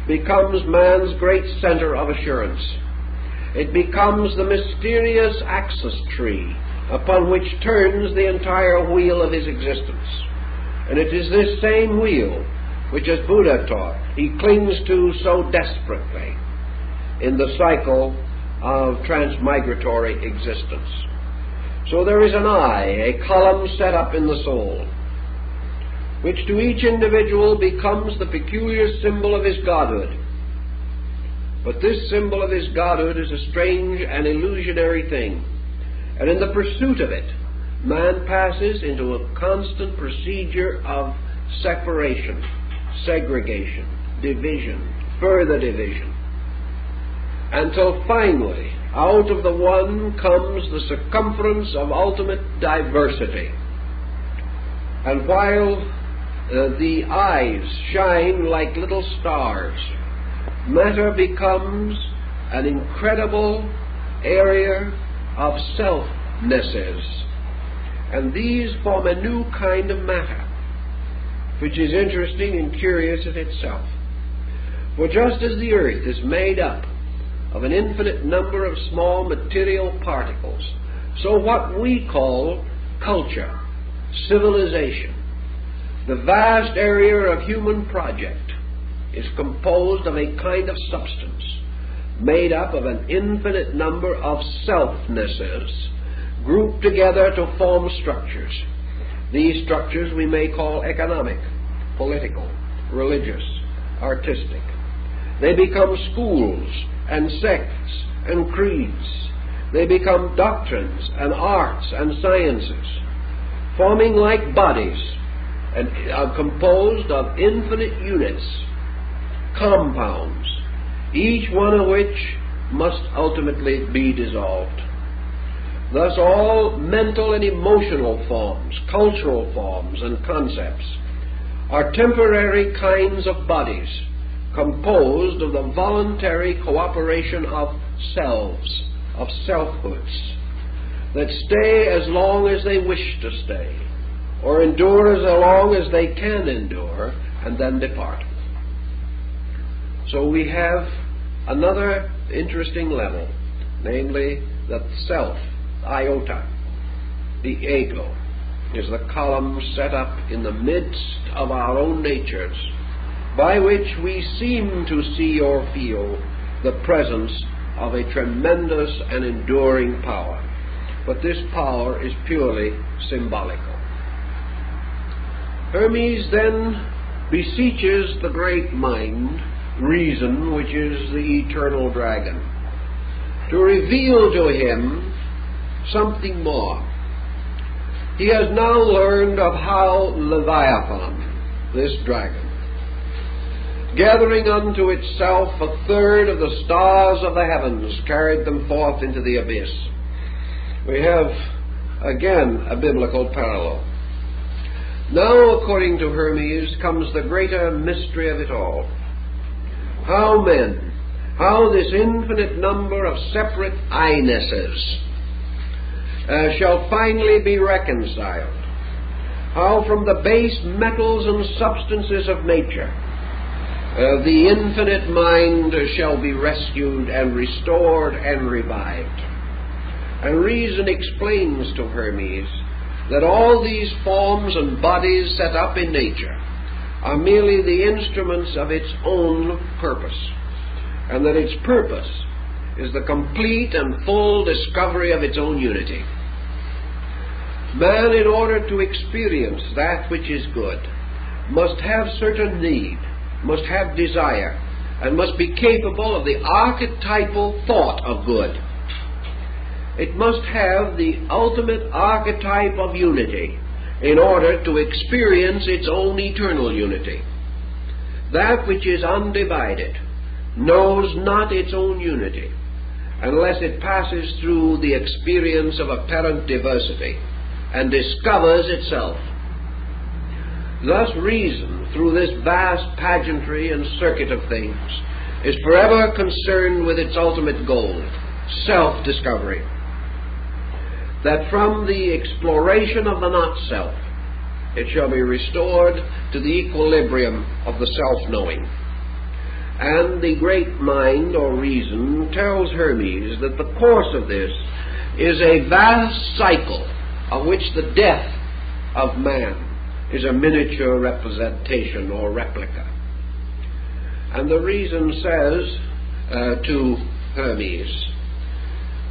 becomes man's great center of assurance. It becomes the mysterious axis tree upon which turns the entire wheel of his existence. And it is this same wheel which, as Buddha taught, he clings to so desperately in the cycle of transmigratory existence. So there is an I, a column set up in the soul, which to each individual becomes the peculiar symbol of his godhood. But this symbol of his godhood is a strange and illusionary thing, and in the pursuit of it, man passes into a constant procedure of separation, segregation, division, further division, until finally, out of the one comes the circumference of ultimate diversity. And while the eyes shine like little stars, matter becomes an incredible area of selfnesses. And these form a new kind of matter, which is interesting and curious in itself. For just as the earth is made up of an infinite number of small material particles, so what we call culture, civilization, the vast area of human project, is composed of a kind of substance made up of an infinite number of selfnesses grouped together to form structures. These structures we may call economic, political, religious, artistic. They become schools and sects and creeds. They become doctrines and arts and sciences, forming like bodies and are composed of infinite units, compounds, each one of which must ultimately be dissolved. Thus all mental and emotional forms, cultural forms and concepts are temporary kinds of bodies composed of the voluntary cooperation of selves, of selfhoods, that stay as long as they wish to stay, or endure as long as they can endure, and then depart. So we have another interesting level, namely that self, iota, the ego, is the column set up in the midst of our own natures, by which we seem to see or feel the presence of a tremendous and enduring power. But this power is purely symbolical. Hermes then beseeches the great mind, reason, which is the eternal dragon, to reveal to him something more. He has now learned of how Leviathan, this dragon, gathering unto itself a third of the stars of the heavens, carried them forth into the abyss. We have, again, a biblical parallel. Now, according to Hermes, comes the greater mystery of it all. How this infinite number of separate I-nesses shall finally be reconciled. How from the base metals and substances of nature, the infinite mind shall be rescued and restored and revived. And reason explains to Hermes that all these forms and bodies set up in nature are merely the instruments of its own purpose, and that its purpose is the complete and full discovery of its own unity. Man, in order to experience that which is good, must have certain need, must have desire, and must be capable of the archetypal thought of good. It must have the ultimate archetype of unity in order to experience its own eternal unity. That which is undivided knows not its own unity unless it passes through the experience of apparent diversity and discovers itself. Thus reason, through this vast pageantry and circuit of things, is forever concerned with its ultimate goal, self-discovery. That from the exploration of the not-self, it shall be restored to the equilibrium of the self-knowing. And the great mind, or reason, tells Hermes that the course of this is a vast cycle of which the death of man is a miniature representation or replica. And the reason says to Hermes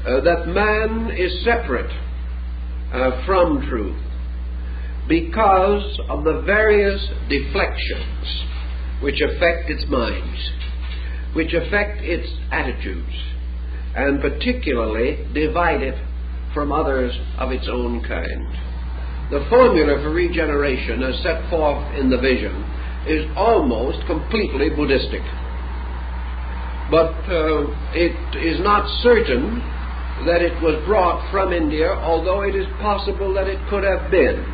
that man is separate from truth because of the various deflections which affect its minds, which affect its attitudes, and particularly divide it from others of its own kind. The formula for regeneration as set forth in the vision is almost completely Buddhistic. But it is not certain that it was brought from India, although it is possible that it could have been,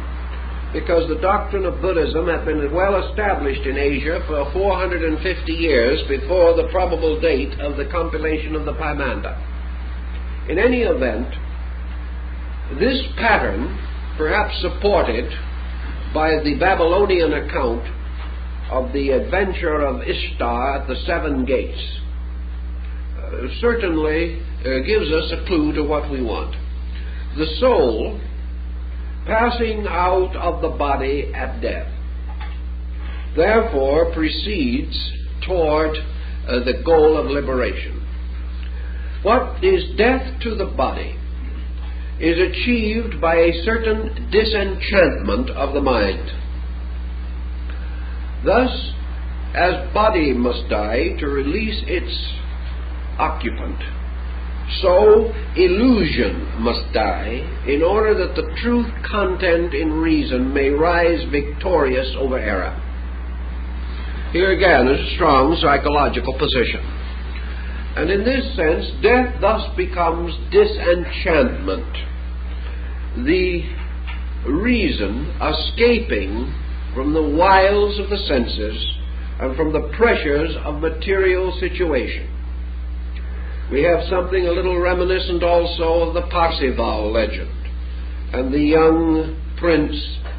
because the doctrine of Buddhism had been well established in Asia for 450 years before the probable date of the compilation of the Pymander. In any event, this pattern, perhaps supported by the Babylonian account of the adventure of Ishtar at the seven gates, certainly gives us a clue to what we want. The soul passing out of the body at death, therefore proceeds toward the goal of liberation. What is death to the body is achieved by a certain disenchantment of the mind. Thus, as body must die to release its occupant, so illusion must die in order that the truth content in reason may rise victorious over error. Here again is a strong psychological position. And in this sense, death thus becomes disenchantment, the reason escaping from the wiles of the senses and from the pressures of material situation. We have something a little reminiscent also of the Parzival legend and the young prince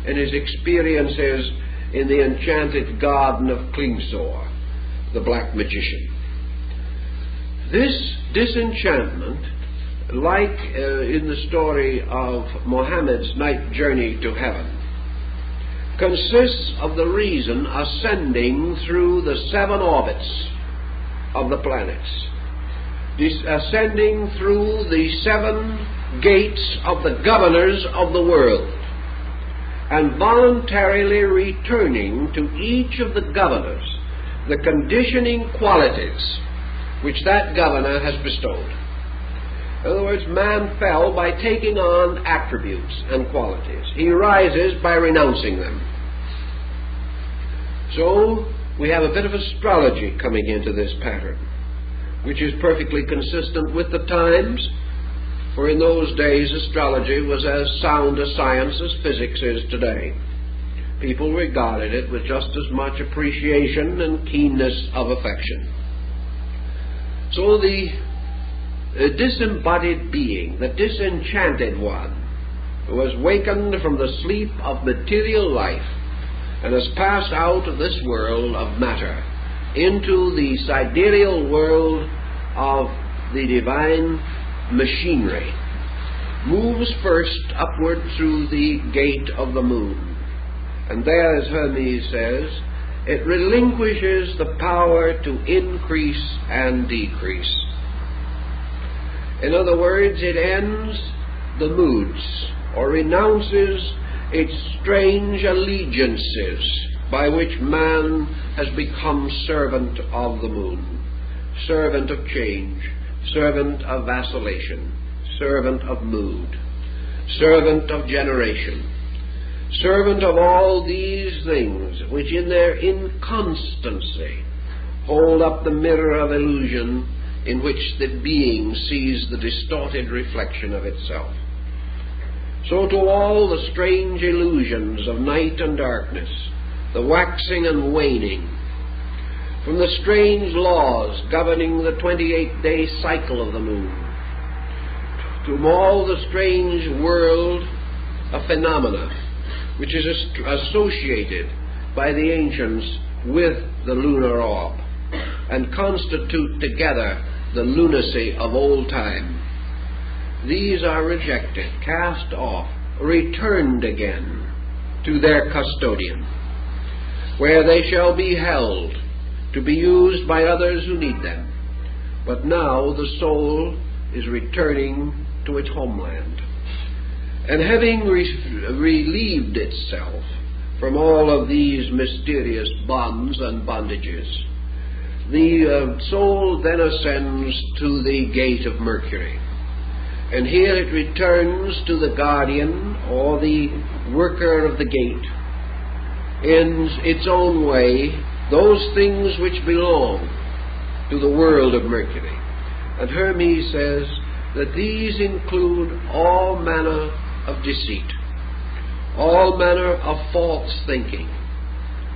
and his experiences in the enchanted garden of Klingsor, the black magician. This disenchantment, like in the story of Mohammed's night journey to heaven, consists of the reason ascending through the 7 orbits of the planets, ascending through the 7 gates of the governors of the world, and voluntarily returning to each of the governors the conditioning qualities which that governor has bestowed. In other words, man fell by taking on attributes and qualities. He rises by renouncing them. So we have a bit of astrology coming into this pattern, which is perfectly consistent with the times, for in those days astrology was as sound a science as physics is today. People regarded it with just as much appreciation and keenness of affection. So the disembodied being, the disenchanted one, who has wakened from the sleep of material life and has passed out of this world of matter into the sidereal world of the divine machinery, moves first upward through the gate of the moon. And there, as Hermes says, it relinquishes the power to increase and decrease. In other words, it ends the moods, or renounces its strange allegiances by which man has become servant of the moon, servant of change, servant of vacillation, servant of mood, servant of generation, servant of all these things which in their inconstancy hold up the mirror of illusion in which the being sees the distorted reflection of itself. So to all the strange illusions of night and darkness, the waxing and waning, from the strange laws governing the 28-day cycle of the moon, to all the strange world of phenomena which is associated by the ancients with the lunar orb, and constitute together the lunacy of old time. These are rejected, cast off, returned again to their custodian, where they shall be held to be used by others who need them. But now the soul is returning to its homeland, and having relieved itself from all of these mysterious bonds and bondages, the soul then ascends to the gate of Mercury. And here it returns to the guardian or the worker of the gate in its own way, those things which belong to the world of Mercury. And Hermes says that these include all manner of deceit, all manner of false thinking,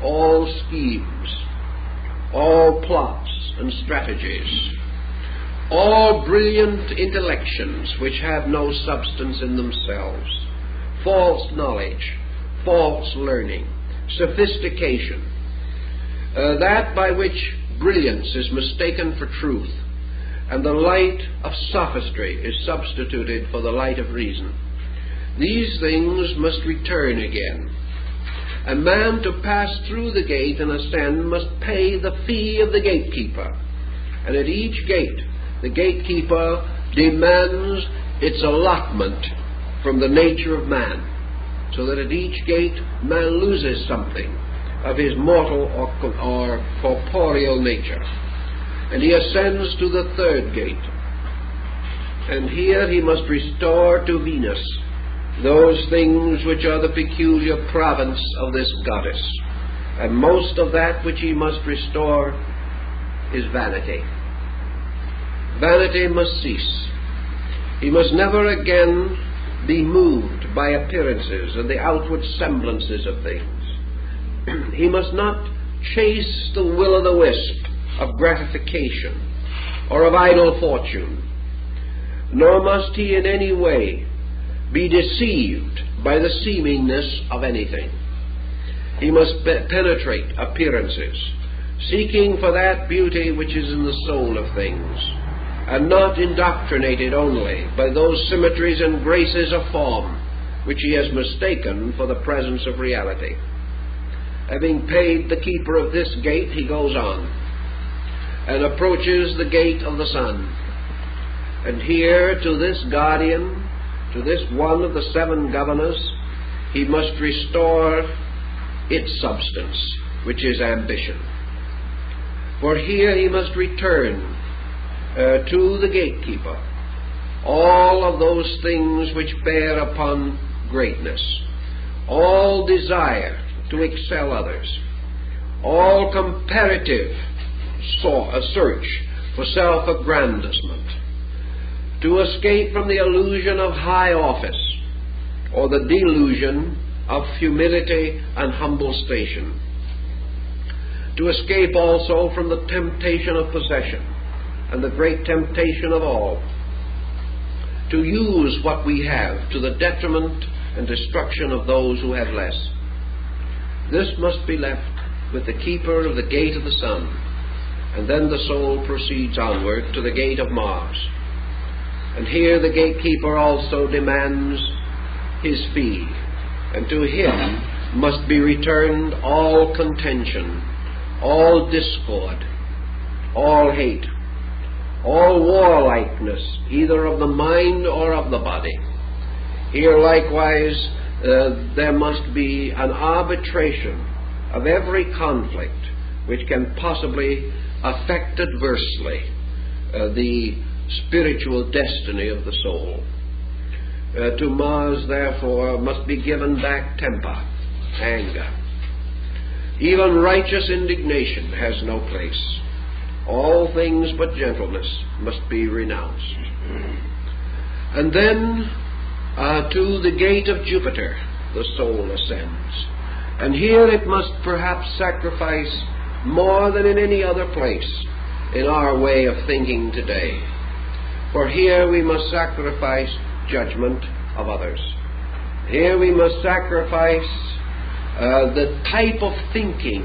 all schemes, all plots and strategies, all brilliant intellections which have no substance in themselves, false knowledge, false learning, sophistication, that by which brilliance is mistaken for truth, and the light of sophistry is substituted for the light of reason. These things must return again. A man to pass through the gate and ascend must pay the fee of the gatekeeper. And at each gate, the gatekeeper demands its allotment from the nature of man, so that at each gate man loses something of his mortal or corporeal nature. And he ascends to the third gate. And here he must restore to Venus those things which are the peculiar province of this goddess. And most of that which he must restore is vanity. Vanity must cease. He must never again be moved by appearances and the outward semblances of things. He must not chase the will-o'-the-wisp of gratification or of idle fortune, nor must he in any way be deceived by the seemingness of anything. He must penetrate appearances, seeking for that beauty which is in the soul of things, and not indoctrinated only by those symmetries and graces of form which he has mistaken for the presence of reality. Having paid the keeper of this gate, he goes on and approaches the gate of the sun. And here, to this guardian, to this one of the seven governors, he must restore its substance, which is ambition. For here he must return to the gatekeeper all of those things which bear upon greatness, all desire to excel others, all comparative search for self-aggrandizement, to escape from the illusion of high office or the delusion of humility and humble station, to escape also from the temptation of possession and the great temptation of all, to use what we have to the detriment and destruction of those who have less. This must be left with the keeper of the gate of the sun, and then the soul proceeds onward to the gate of Mars. And here the gatekeeper also demands his fee, and to him must be returned all contention, all discord, all hate, all warlikeness, either of the mind or of the body. Here likewise there must be an arbitration of every conflict which can possibly affect adversely the spiritual destiny of the soul. To Mars, therefore, must be given back temper, anger. Even righteous indignation has no place. All things but gentleness must be renounced. And then to the gate of Jupiter the soul ascends. And here it must perhaps sacrifice more than in any other place in our way of thinking today. For here we must sacrifice judgment of others. Here we must sacrifice the type of thinking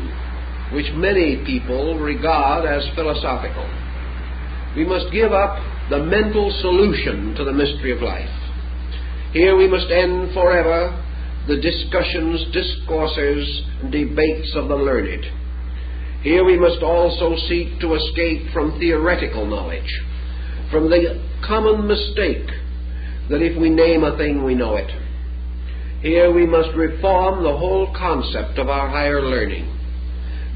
which many people regard as philosophical. We must give up the mental solution to the mystery of life. Here we must end forever the discussions, discourses, and debates of the learned. Here we must also seek to escape from theoretical knowledge, from the common mistake that if we name a thing, we know it. Here we must reform the whole concept of our higher learning,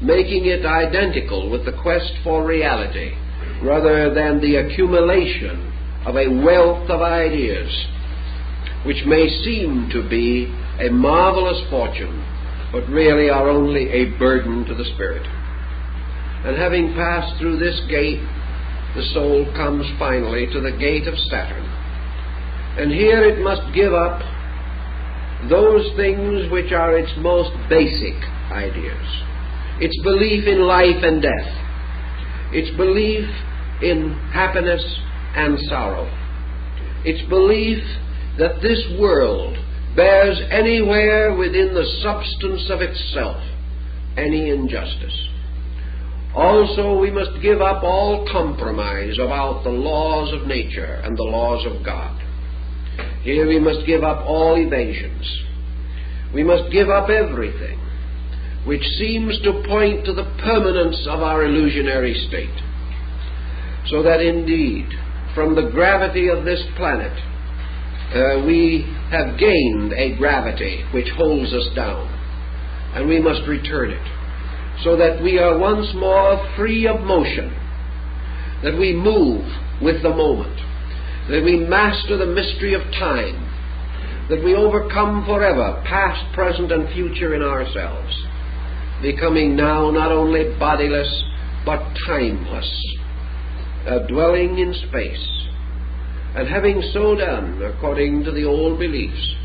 making it identical with the quest for reality, rather than the accumulation of a wealth of ideas, which may seem to be a marvelous fortune, but really are only a burden to the spirit. And having passed through this gate, the soul comes finally to the gate of Saturn. And here it must give up those things which are its most basic ideas. Its belief in life and death. Its belief in happiness and sorrow. Its belief that this world bears anywhere within the substance of itself any injustice. Also, we must give up all compromise about the laws of nature and the laws of God. Here we must give up all evasions. We must give up everything which seems to point to the permanence of our illusionary state, so that indeed, from the gravity of this planet, we have gained a gravity which holds us down, and we must return it, so that we are once more free of motion, that we move with the moment, that we master the mystery of time, that we overcome forever past, present, and future in ourselves, becoming now not only bodiless but timeless, dwelling in space. And having so done, according to the old beliefs,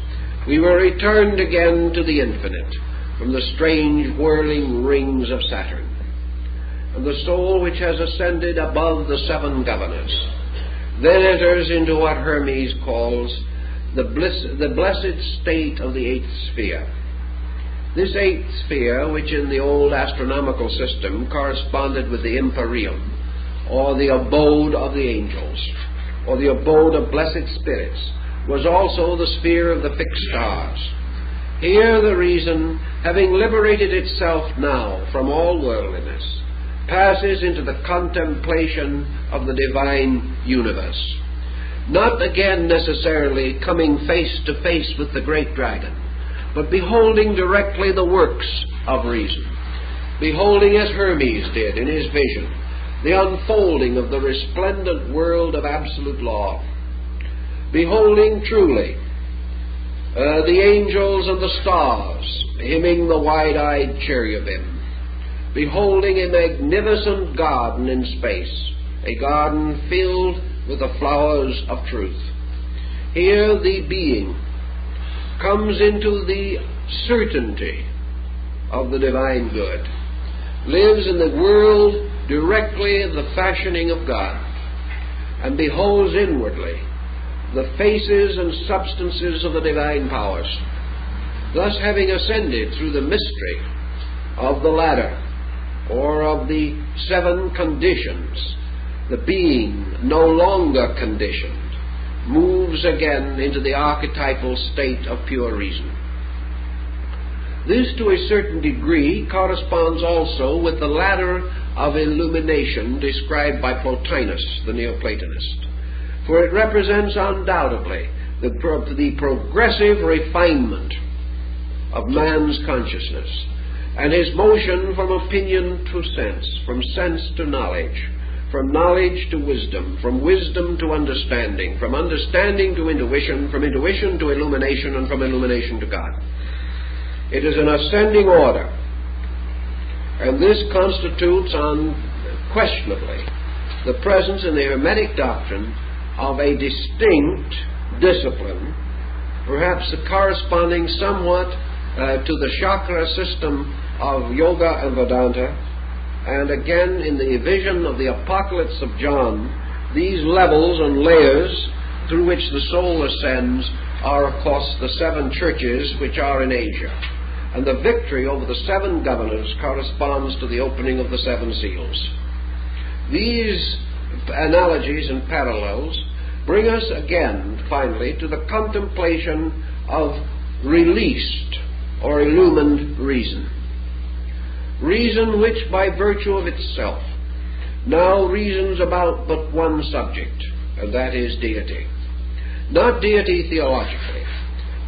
we were returned again to the infinite, from the strange whirling rings of Saturn. And the soul which has ascended above the seven governors then enters into what Hermes calls the blessed state of the eighth sphere. This eighth sphere, which in the old astronomical system corresponded with the empyrean, or the abode of the angels, or the abode of blessed spirits, was also the sphere of the fixed stars. Here the reason, having liberated itself now from all worldliness, passes into the contemplation of the divine universe, not again necessarily coming face to face with the great dragon, but beholding directly the works of reason, beholding as Hermes did in his vision the unfolding of the resplendent world of absolute law, beholding truly the angels and the stars hymning the wide-eyed cherubim, beholding a magnificent garden in space, a garden filled with the flowers of truth. Here the being comes into the certainty of the divine good, lives in the world directly in the fashioning of God, and beholds inwardly the faces and substances of the divine powers. Thus, having ascended through the mystery of the ladder, or of the seven conditions, the being, no longer conditioned, moves again into the archetypal state of pure reason. This, to a certain degree, corresponds also with the ladder of illumination described by Plotinus, the Neoplatonist, for it represents undoubtedly the progressive refinement of man's consciousness, and his motion from opinion to sense, from sense to knowledge, from knowledge to wisdom, from wisdom to understanding, from understanding to intuition, from intuition to illumination, and from illumination to God. It is an ascending order, and this constitutes unquestionably the presence in the Hermetic doctrine of a distinct discipline, perhaps corresponding somewhat to the chakra system of Yoga and Vedanta, and again in the vision of the Apocalypse of John, these levels and layers through which the soul ascends are, of course, the seven churches which are in Asia. And the victory over the seven governors corresponds to the opening of the seven seals. These analogies and parallels bring us again, finally, to the contemplation of released or illumined reason. Reason which, by virtue of itself, now reasons about but one subject, and that is deity. Not deity theologically,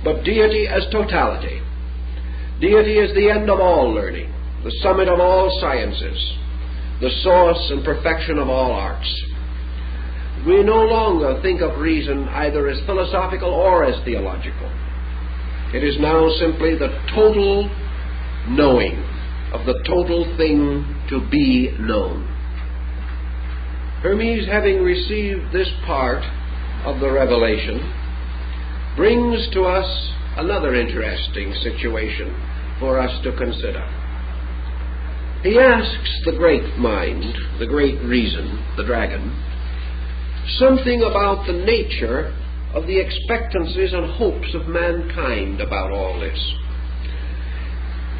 but deity as totality. Deity is the end of all learning, the summit of all sciences, the source and perfection of all arts. We no longer think of reason either as philosophical or as theological. It is now simply the total knowing of the total thing to be known. Hermes, having received this part of the revelation, brings to us another interesting situation for us to consider. He asks the great mind, the great reason, the dragon, something about the nature of the expectancies and hopes of mankind about all this.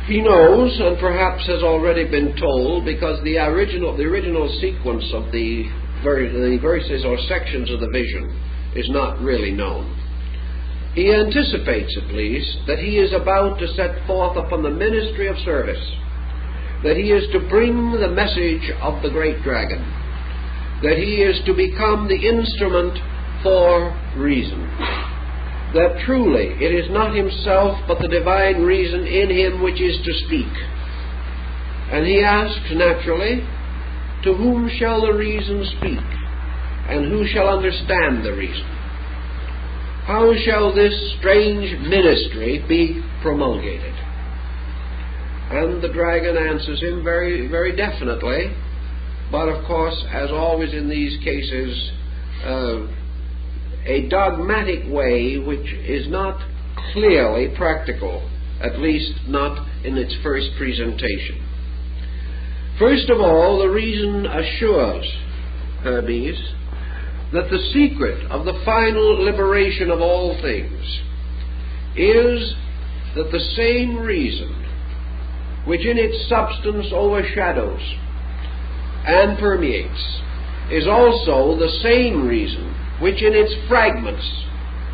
He knows, and perhaps has already been told, because the original sequence of the verses or sections of the vision is not really known. He anticipates, at least, that he is about to set forth upon the ministry of service, that he is to bring the message of the great dragon, that he is to become the instrument for reason, that truly it is not himself but the divine reason in him which is to speak. And he asks, naturally, to whom shall the reason speak, and who shall understand the reason? How shall this strange ministry be promulgated? And the dragon answers him very, very definitely, but of course, as always in these cases, a dogmatic way which is not clearly practical, at least not in its first presentation. First of all, the reason assures Hermes that the secret of the final liberation of all things is that the same reason which in its substance overshadows and permeates is also the same reason which in its fragments,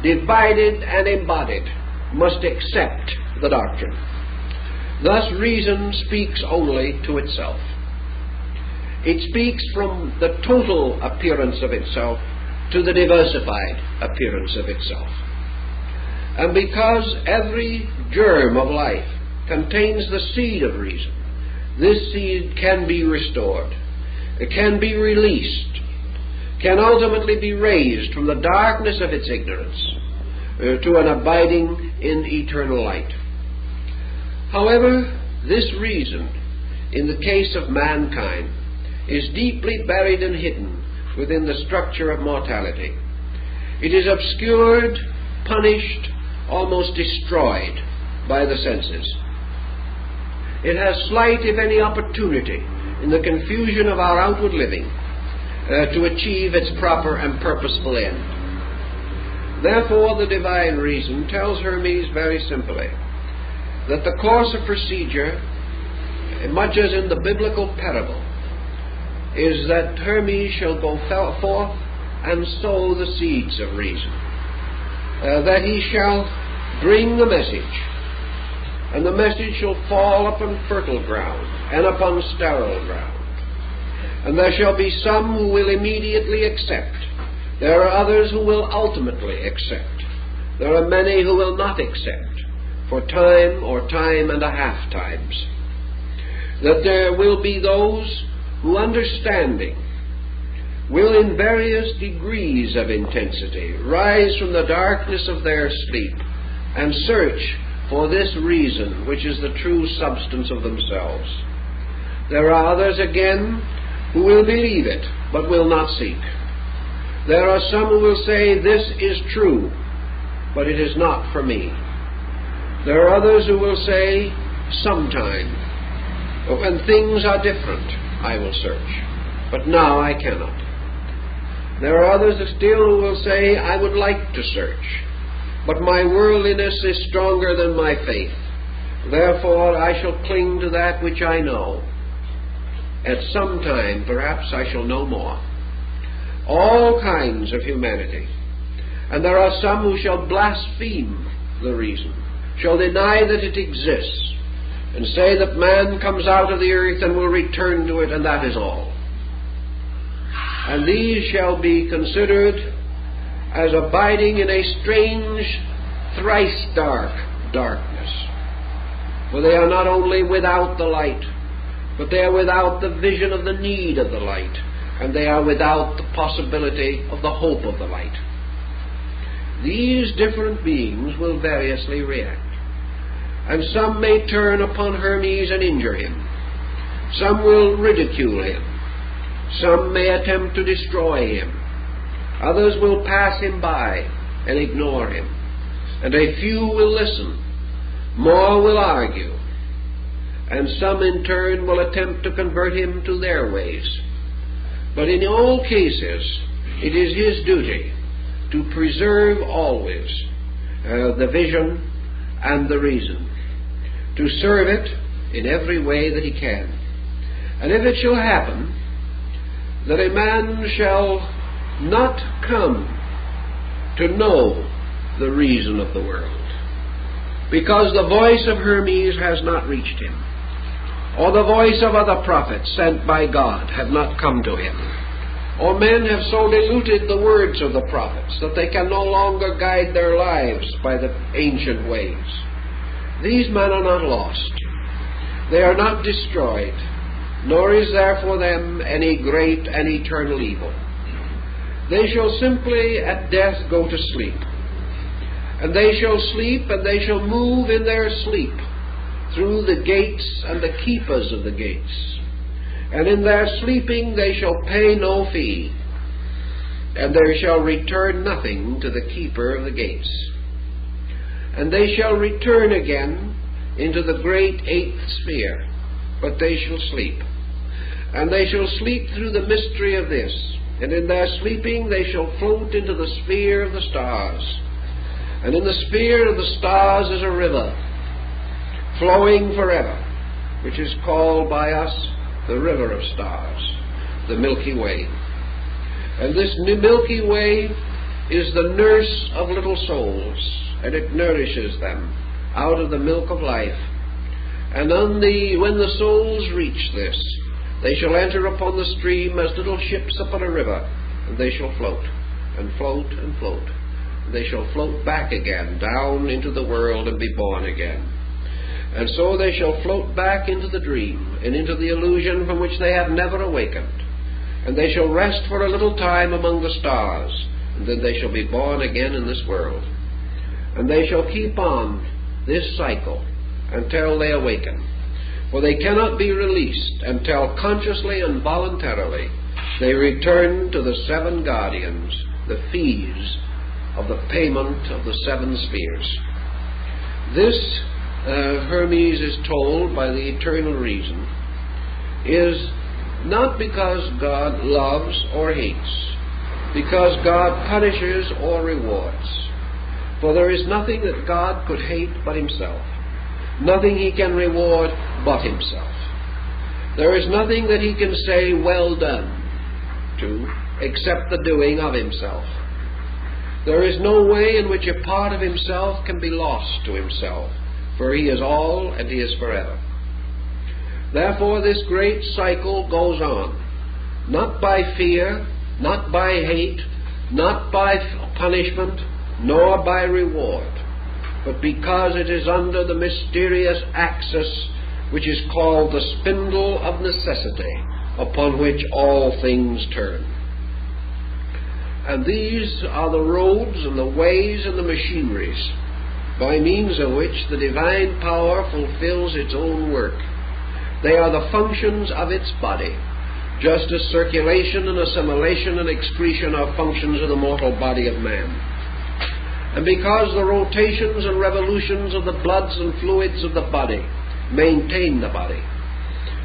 divided and embodied, must accept the doctrine. Thus reason speaks only to itself. It speaks from the total appearance of itself to the diversified appearance of itself. And because every germ of life contains the seed of reason, this seed can be restored, it can be released, can ultimately be raised from the darkness of its ignorance to an abiding in eternal light. However, this reason, in the case of mankind, is deeply buried and hidden within the structure of mortality. It is obscured, punished, almost destroyed by the senses. It has slight, if any, opportunity in the confusion of our outward living to achieve its proper and purposeful end. Therefore, the divine reason tells Hermes very simply that the course of procedure, much as in the biblical parable, is that Hermes shall go forth and sow the seeds of reason, that he shall bring the message, and the message shall fall upon fertile ground and upon sterile ground. And there shall be some who will immediately accept. There are others who will ultimately accept. There are many who will not accept, for time or time and a half times. That there will be those who, understanding, will in various degrees of intensity rise from the darkness of their sleep and search for this reason which is the true substance of themselves. There are others again who will believe it but will not seek. There are some who will say, this is true, but it is not for me. There are others who will say, sometime, when things are different, I will search, but now I cannot. There are others still who will say, I would like to search, but my worldliness is stronger than my faith. Therefore I shall cling to that which I know. At some time, perhaps, I shall know more. All kinds of humanity. And there are some who shall blaspheme the reason, shall deny that it exists, and say that man comes out of the earth and will return to it, and that is all. And these shall be considered as abiding in a strange, thrice dark darkness. For they are not only without the light, but they are without the vision of the need of the light, and they are without the possibility of the hope of the light. These different beings will variously react, and some may turn upon Hermes and injure him. Some will ridicule him. Some may attempt to destroy him. Others will pass him by and ignore him. And a few will listen. More will argue. And some in turn will attempt to convert him to their ways. But in all cases, it is his duty to preserve always the vision and the reason, to serve it in every way that he can. And if it shall happen that a man shall not come to know the reason of the world, because the voice of Hermes has not reached him, or the voice of other prophets sent by God have not come to him, or men have so diluted the words of the prophets that they can no longer guide their lives by the ancient ways, these men are not lost. They are not destroyed, nor is there for them any great and eternal evil. They shall simply at death go to sleep. And they shall sleep, and they shall move in their sleep through the gates and the keepers of the gates. And in their sleeping they shall pay no fee, and they shall return nothing to the keeper of the gates. And they shall return again into the great eighth sphere, but they shall sleep. And they shall sleep through the mystery of this, and in their sleeping they shall float into the sphere of the stars. And in the sphere of the stars is a river, flowing forever, which is called by us the river of stars, the Milky Way. And this Milky Way is the nurse of little souls, and it nourishes them out of the milk of life. And when the souls reach this, they shall enter upon the stream as little ships upon a river, and they shall float, and float, and float. And they shall float back again, down into the world, and be born again. And so they shall float back into the dream, and into the illusion from which they have never awakened. And they shall rest for a little time among the stars, and then they shall be born again in this world. And they shall keep on this cycle until they awaken. For they cannot be released until consciously and voluntarily they return to the seven guardians, the fees of the payment of the seven spheres. This, Hermes is told by the eternal reason, is not because God loves or hates, because God punishes or rewards. For there is nothing that God could hate but himself, nothing he can reward but himself. There is nothing that he can say, well done, to, except the doing of himself. There is no way in which a part of himself can be lost to himself, for he is all and he is forever. Therefore this great cycle goes on, not by fear, not by hate, not by punishment, nor by reward, but because it is under the mysterious axis which is called the spindle of necessity, upon which all things turn. And these are the roads and the ways and the machineries by means of which the divine power fulfills its own work. They are the functions of its body, just as circulation and assimilation and excretion are functions of the mortal body of man. And because the rotations and revolutions of the bloods and fluids of the body maintain the body,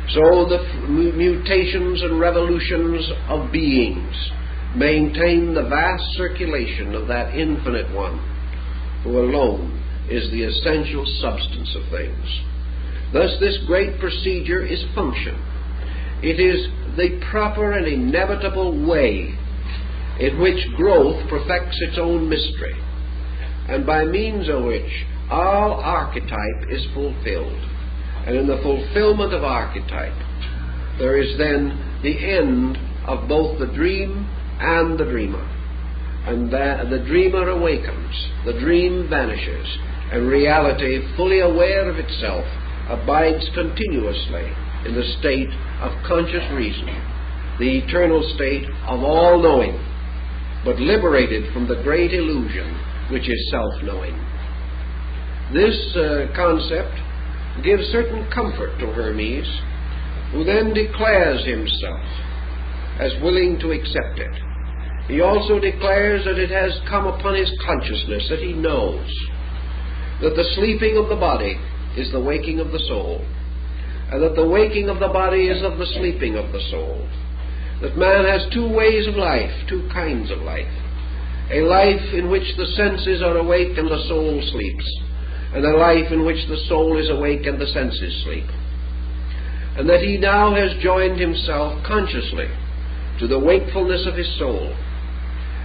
so the mutations and revolutions of beings maintain the vast circulation of that infinite one, who alone is the essential substance of things. Thus this great procedure is function. It is the proper and inevitable way in which growth perfects its own mystery, and by means of which all archetype is fulfilled. And in the fulfillment of archetype, there is then the end of both the dream and the dreamer. And the dreamer awakens, the dream vanishes, and reality, fully aware of itself, abides continuously in the state of conscious reason, the eternal state of all-knowing, but liberated from the great illusion which is self-knowing. This concept gives certain comfort to Hermes, who then declares himself as willing to accept it. He also declares that it has come upon his consciousness, that he knows that the sleeping of the body is the waking of the soul, and that the waking of the body is of the sleeping of the soul. That man has two ways of life, two kinds of life. A life in which the senses are awake and the soul sleeps, and a life in which the soul is awake and the senses sleep. And that he now has joined himself consciously to the wakefulness of his soul,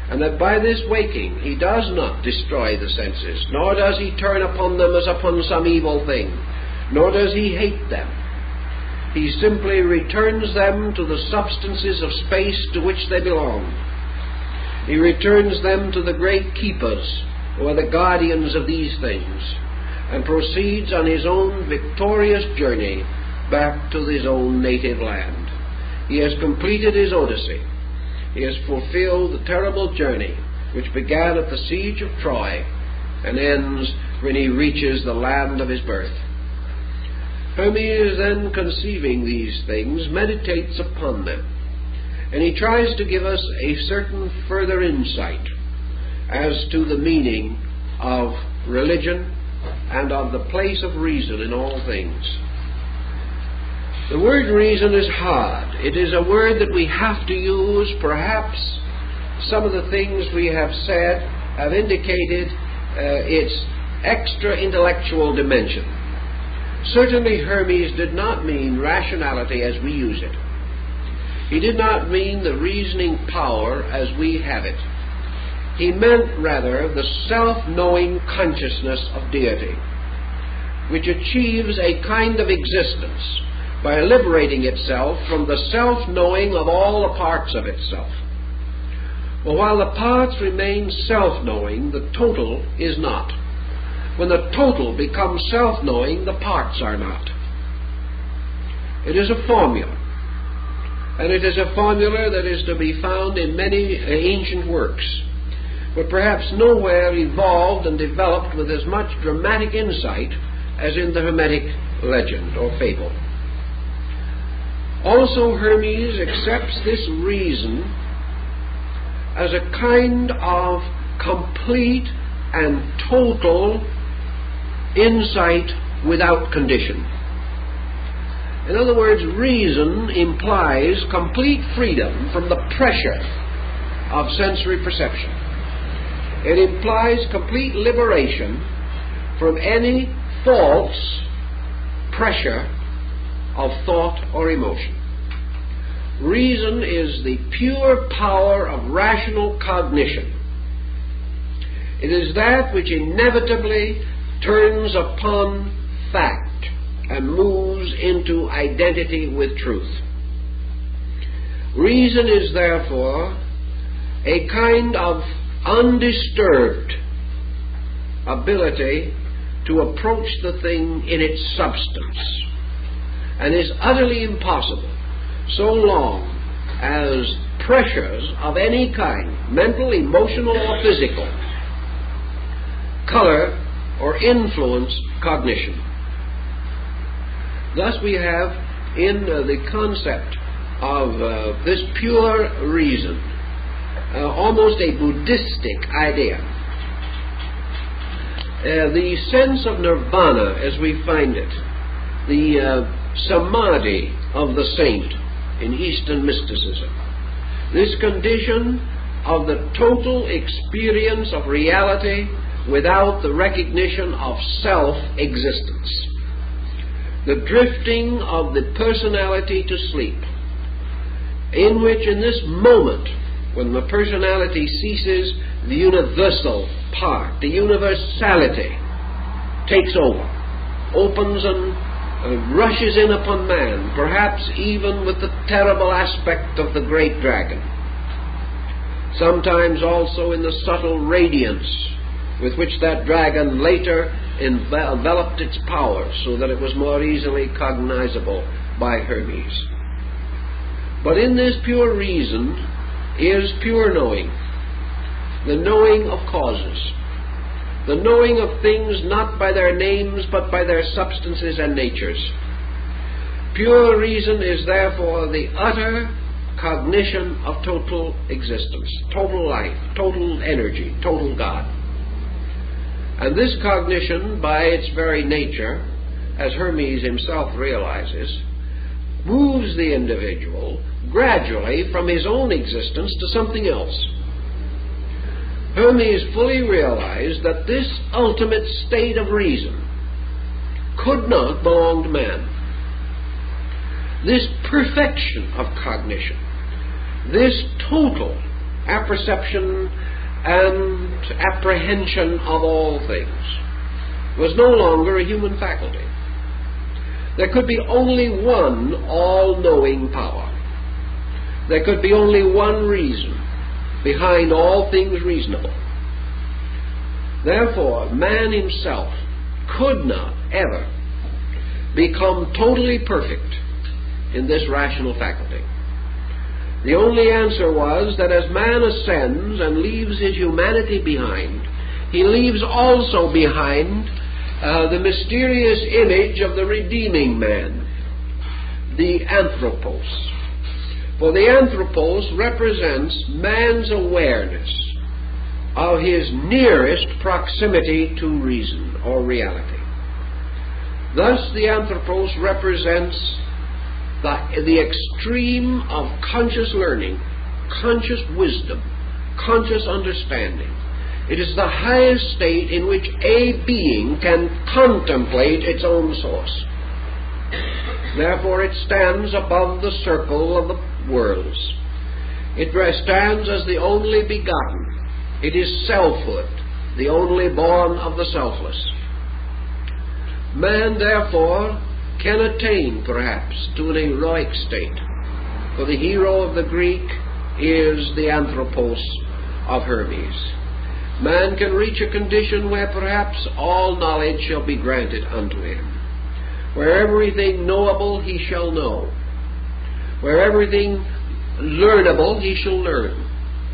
and that by this waking he does not destroy the senses, nor does he turn upon them as upon some evil thing, nor does he hate them. He simply returns them to the substances of space to which they belong. He returns them to the great keepers, who are the guardians of these things, and proceeds on his own victorious journey back to his own native land. He has completed his Odyssey. He has fulfilled the terrible journey which began at the siege of Troy and ends when he reaches the land of his birth. Hermes, then, conceiving these things, meditates upon them, and he tries to give us a certain further insight as to the meaning of religion and of the place of reason in all things. The word reason is hard. It is a word that we have to use. Perhaps some of the things we have said have indicated its extra-intellectual dimension. Certainly Hermes did not mean rationality as we use it. He did not mean the reasoning power as we have it. He meant rather the self-knowing consciousness of deity, which achieves a kind of existence by liberating itself from the self-knowing of all the parts of itself. Well, while the parts remain self-knowing, the total is not. When the total becomes self-knowing, the parts are not. It is a formula, and it is a formula that is to be found in many ancient works, but perhaps nowhere evolved and developed with as much dramatic insight as in the Hermetic legend or fable. Also, Hermes accepts this reason as a kind of complete and total insight without condition. In other words, reason implies complete freedom from the pressure of sensory perception. It implies complete liberation from any false pressure of thought or emotion. Reason is the pure power of rational cognition. It is that which inevitably turns upon fact and moves into identity with truth. Reason is therefore a kind of undisturbed ability to approach the thing in its substance, and is utterly impossible so long as pressures of any kind, mental, emotional, or physical, color or influence cognition. Thus we have in the concept of this pure reason almost a Buddhistic idea. The sense of nirvana as we find it, the samadhi of the saint in Eastern mysticism, this condition of the total experience of reality without the recognition of self-existence, the drifting of the personality to sleep, in which in this moment, when the personality ceases, the universal part, the universality takes over, opens and rushes in upon man, perhaps even with the terrible aspect of the great dragon. Sometimes also in the subtle radiance with which that dragon later enveloped its power so that it was more easily cognizable by Hermes. But in this pure reason is pure knowing, the knowing of causes, the knowing of things not by their names but by their substances and natures. Pure reason is therefore the utter cognition of total existence, total life, total energy, total God. And this cognition, by its very nature, as Hermes himself realizes, moves the individual gradually from his own existence to something else. Hermes fully realized that this ultimate state of reason could not belong to man. This perfection of cognition, this total apperception and apprehension of all things, was no longer a human faculty. There could be only one all-knowing power. There could be only one reason behind all things reasonable. Therefore, man himself could not ever become totally perfect in this rational faculty. The only answer was that as man ascends and leaves his humanity behind, he leaves also behind the mysterious image of the redeeming man, the anthropos. For the anthropos represents man's awareness of his nearest proximity to reason or reality. Thus the anthropos represents the extreme of conscious learning, conscious wisdom, conscious understanding. It is the highest state in which a being can contemplate its own source. Therefore it stands above the circle of the worlds. It stands as the only begotten. It is selfhood, the only born of the selfless. Man, therefore, can attain, perhaps, to an heroic state, for the hero of the Greek is the anthropos of Hermes. Man can reach a condition where perhaps all knowledge shall be granted unto him, where everything knowable he shall know, where everything learnable he shall learn,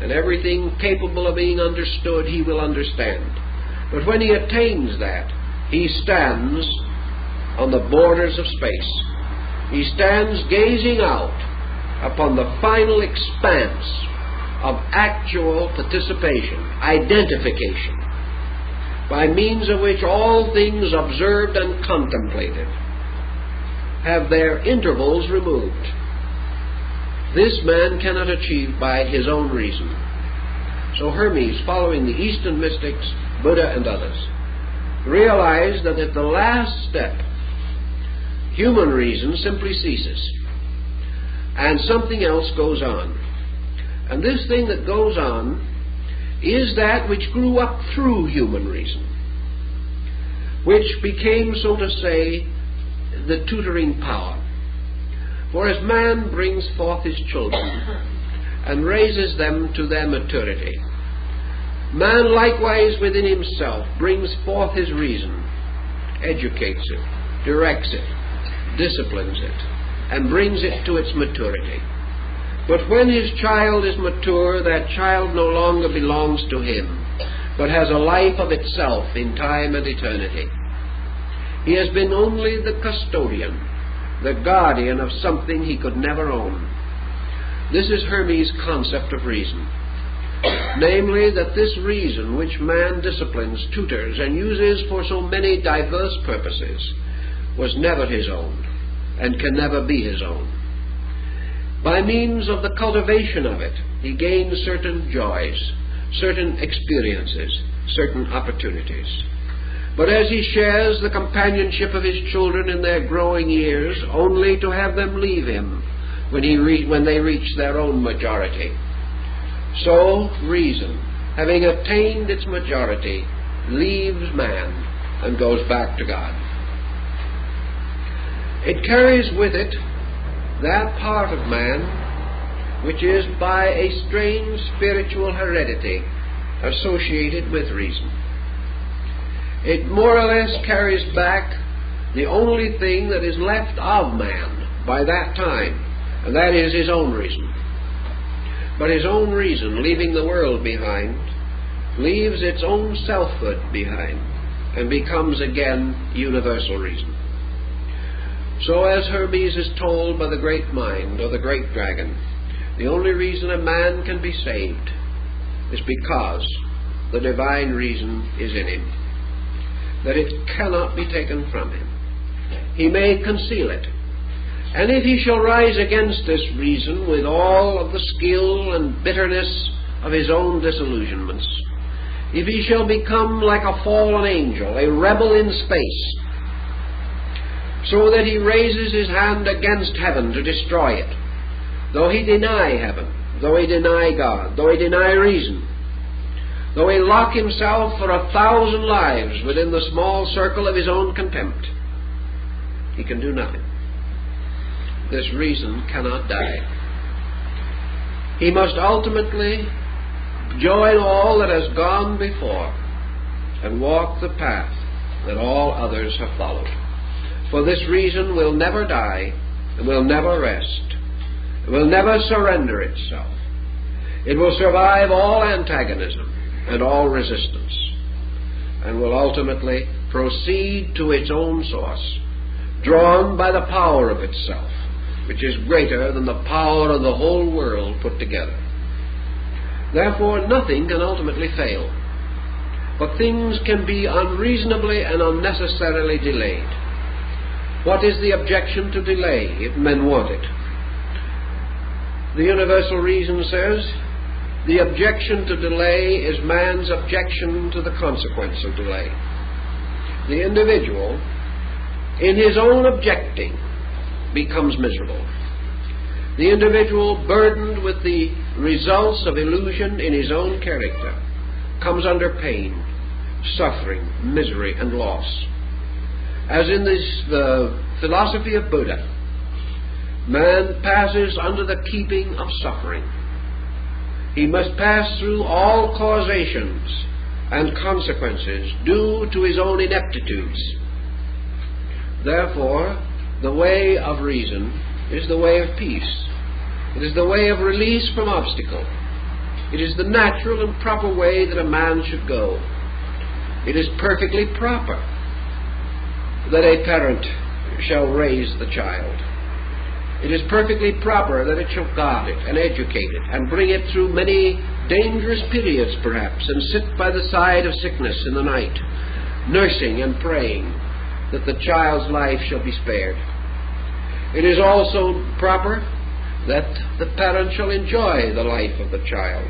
and everything capable of being understood he will understand. But when he attains that, he stands on the borders of space. He stands gazing out upon the final expanse of actual participation, identification, by means of which all things observed and contemplated have their intervals removed. This man cannot achieve by his own reason. So Hermes, following the Eastern mystics, Buddha and others, realized that at the last step, human reason simply ceases, and something else goes on. And this thing that goes on is that which grew up through human reason, which became, so to say, the tutoring power. For as man brings forth his children and raises them to their maturity, man likewise within himself brings forth his reason, educates it, directs it, disciplines it, and brings it to its maturity. But when his child is mature, that child no longer belongs to him, but has a life of itself in time and eternity. He has been only the custodian, the guardian of something he could never own. This is Hermes' concept of reason. Namely, that this reason which man disciplines, tutors, and uses for so many diverse purposes was never his own, and can never be his own. By means of the cultivation of it, he gains certain joys, certain experiences, certain opportunities. But as he shares the companionship of his children in their growing years, only to have them leave him when they reach their own majority, so reason, having attained its majority, leaves man and goes back to God. It carries with it that part of man which is by a strange spiritual heredity associated with reason. It more or less carries back the only thing that is left of man by that time, and that is his own reason. But his own reason, leaving the world behind, leaves its own selfhood behind and becomes again universal reason. So as Hermes is told by the great mind or the great dragon, the only reason a man can be saved is because the divine reason is in him, that it cannot be taken from him. He may conceal it, and if he shall rise against this reason with all of the skill and bitterness of his own disillusionments, if he shall become like a fallen angel, a rebel in space, so that he raises his hand against heaven to destroy it, though he deny heaven, though he deny God, though he deny reason, though he lock himself for 1,000 lives within the small circle of his own contempt, he can do nothing. This reason cannot die. He must ultimately join all that has gone before and walk the path that all others have followed. For this reason will never die, and will never rest, it will never surrender itself. It will survive all antagonism and all resistance, and will ultimately proceed to its own source, drawn by the power of itself, which is greater than the power of the whole world put together. Therefore, nothing can ultimately fail, but things can be unreasonably and unnecessarily delayed. What is the objection to delay if men want it? The universal reason says the objection to delay is man's objection to the consequence of delay. The individual, in his own objecting, becomes miserable. The individual, burdened with the results of illusion in his own character, comes under pain, suffering, misery, and loss. As in the philosophy of Buddha, man passes under the keeping of suffering. He must pass through all causations and consequences due to his own ineptitudes. Therefore, the way of reason is the way of peace. It is the way of release from obstacle. It is the natural and proper way that a man should go. It is perfectly proper that a parent shall raise the child. It is perfectly proper that it shall guard it and educate it and bring it through many dangerous periods perhaps, and sit by the side of sickness in the night, nursing and praying that the child's life shall be spared. It is also proper that the parent shall enjoy the life of the child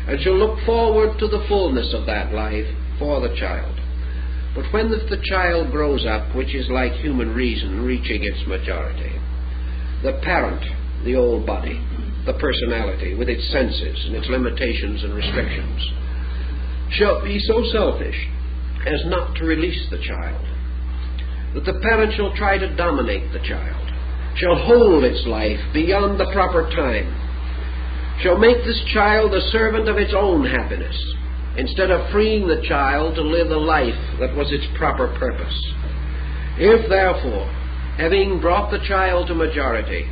and shall look forward to the fullness of that life for the child. But when the child grows up, which is like human reason reaching its majority, the parent, the old body, the personality with its senses and its limitations and restrictions, shall be so selfish as not to release the child, that the parent shall try to dominate the child, shall hold its life beyond the proper time, shall make this child the servant of its own happiness, instead of freeing the child to live the life that was its proper purpose. If, therefore, having brought the child to majority,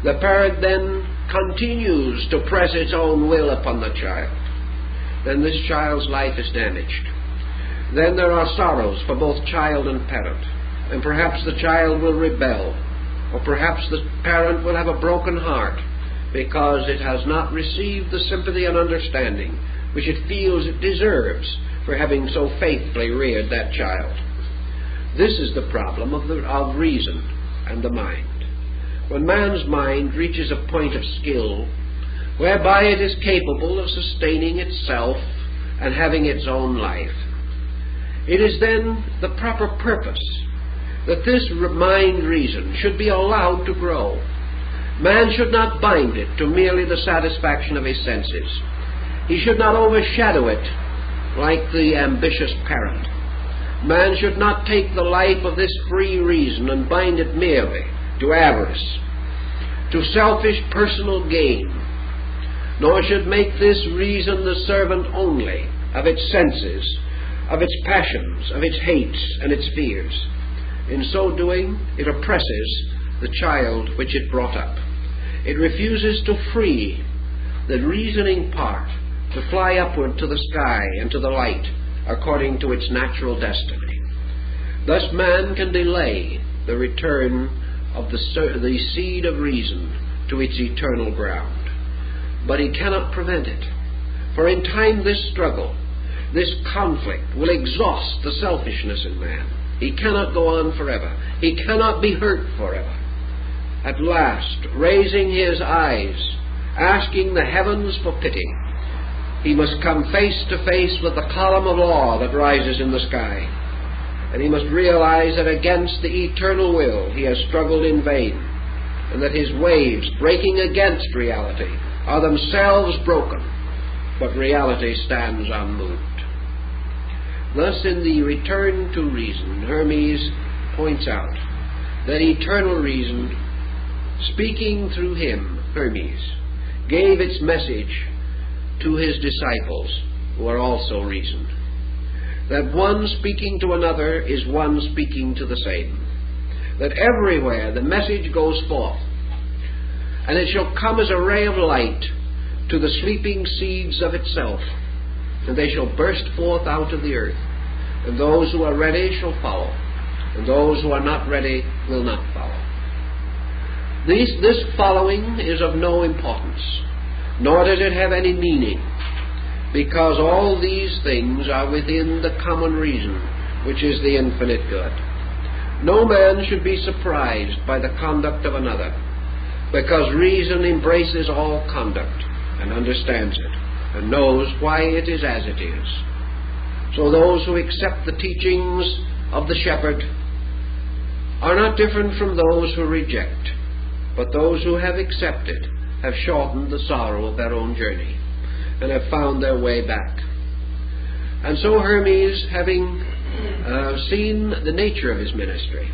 the parent then continues to press its own will upon the child, then this child's life is damaged. Then there are sorrows for both child and parent, and perhaps the child will rebel, or perhaps the parent will have a broken heart because it has not received the sympathy and understanding which it feels it deserves for having so faithfully reared that child. This is the problem of reason and the mind. When man's mind reaches a point of skill whereby it is capable of sustaining itself and having its own life, it is then the proper purpose that this mind reason should be allowed to grow. Man should not bind it to merely the satisfaction of his senses. He should not overshadow it like the ambitious parent, Man should not take the life of this free reason and bind it merely to avarice, to selfish personal gain, nor should make this reason the servant only of its senses, of its passions, of its hates and its fears. In so doing, it oppresses the child which it brought up. It refuses to free the reasoning part to fly upward to the sky and to the light according to its natural destiny. Thus man can delay the return of the seed of reason to its eternal ground. But he cannot prevent it. For in time this struggle, this conflict will exhaust the selfishness in man. He cannot go on forever. He cannot be hurt forever. At last, raising his eyes, asking the heavens for pity, he must come face to face with the column of law that rises in the sky. And he must realize that against the eternal will he has struggled in vain, and that his waves breaking against reality are themselves broken, but reality stands unmoved. Thus, in the return to reason, Hermes points out that eternal reason, speaking through him, Hermes, gave its message to his disciples, who are also reason. That one speaking to another is one speaking to the same. That everywhere the message goes forth, and it shall come as a ray of light to the sleeping seeds of itself, and they shall burst forth out of the earth, and those who are ready shall follow, and those who are not ready will not follow. This following is of no importance, nor does it have any meaning, because all these things are within the common reason, which is the infinite good. No man should be surprised by the conduct of another, because reason embraces all conduct and understands it, and knows why it is as it is. So those who accept the teachings of the shepherd are not different from those who reject, but those who have accepted have shortened the sorrow of their own journey and have found their way back. And so Hermes, having seen the nature of his ministry,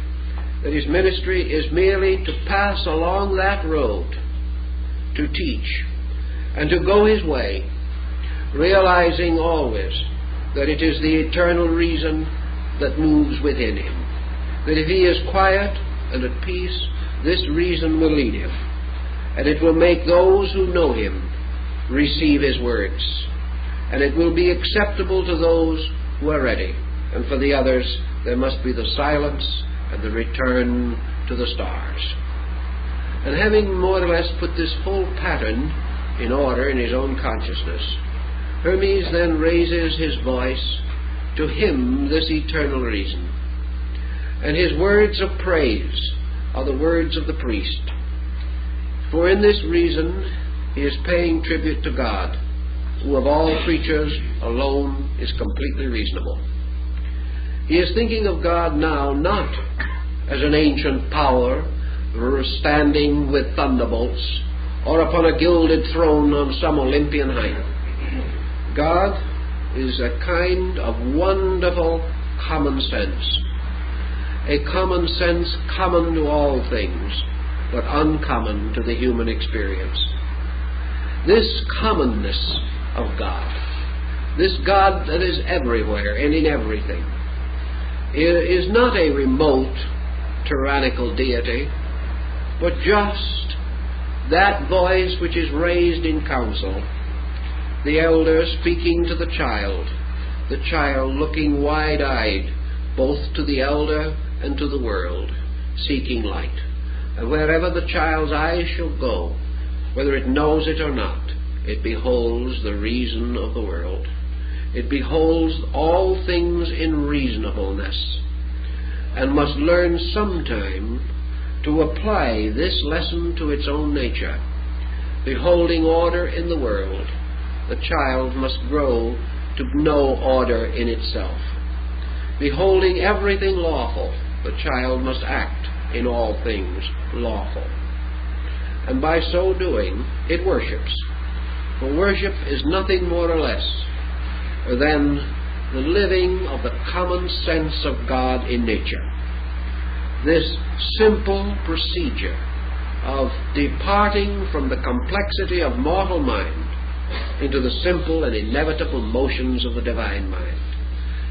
that his ministry is merely to pass along that road, to teach, and to go his way, realizing always that it is the eternal reason that moves within him, that if he is quiet and at peace, this reason will lead him, and it will make those who know him receive his words, and it will be acceptable to those who are ready, and for the others there must be the silence and the return to the stars. And having more or less put this whole pattern in order in his own consciousness, Hermes then raises his voice to hymn this eternal reason, and his words of praise are the words of the priest. For in this reason he is paying tribute to God, who of all creatures alone is completely reasonable. He is thinking of God now not as an ancient power standing with thunderbolts or upon a gilded throne on some Olympian height. God is a kind of wonderful common sense, a common sense common to all things, but uncommon to the human experience. This commonness of God, this God that is everywhere and in everything, is not a remote, tyrannical deity, but just that voice which is raised in council, the elder speaking to the child looking wide-eyed both to the elder and to the world, seeking light. And wherever the child's eyes shall go, whether it knows it or not, it beholds the reason of the world. It beholds all things in reasonableness, and must learn sometime to apply this lesson to its own nature. Beholding order in the world, the child must grow to know order in itself. Beholding everything lawful, the child must act in all things lawful. And by so doing, it worships. For worship is nothing more or less than the living of the common sense of God in nature. This simple procedure of departing from the complexity of mortal mind into the simple and inevitable motions of the divine mind.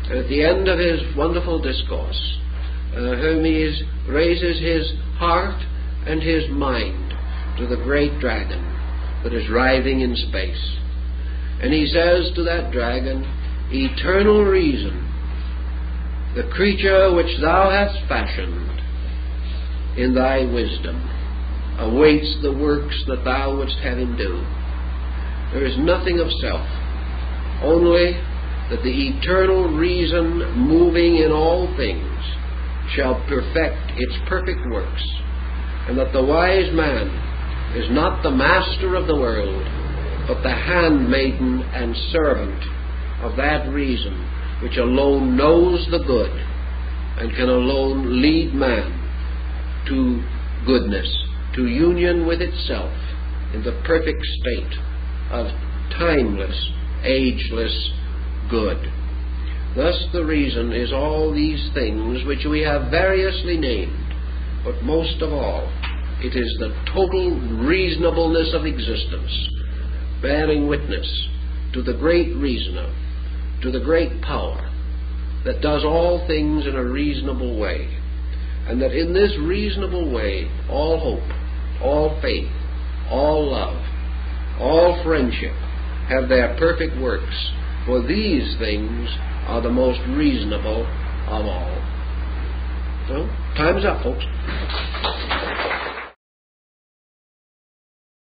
And at the end of his wonderful discourse, Hermes raises his heart and his mind to the great dragon that is writhing in space. And he says to that dragon, "Eternal reason, the creature which thou hast fashioned in thy wisdom, awaits the works that thou wouldst have him do. There is nothing of self, only that the eternal reason moving in all things shall perfect its perfect works, and that the wise man is not the master of the world, but the handmaiden and servant of that reason which alone knows the good and can alone lead man to goodness, to union with itself in the perfect state of timeless, ageless good." Thus the reason is all these things which we have variously named, but most of all it is the total reasonableness of existence, bearing witness to the great reasoner, to the great power that does all things in a reasonable way, and that in this reasonable way all hope, all faith, all love, all friendship have their perfect works, for these things are the most reasonable of all. So, time is up, folks.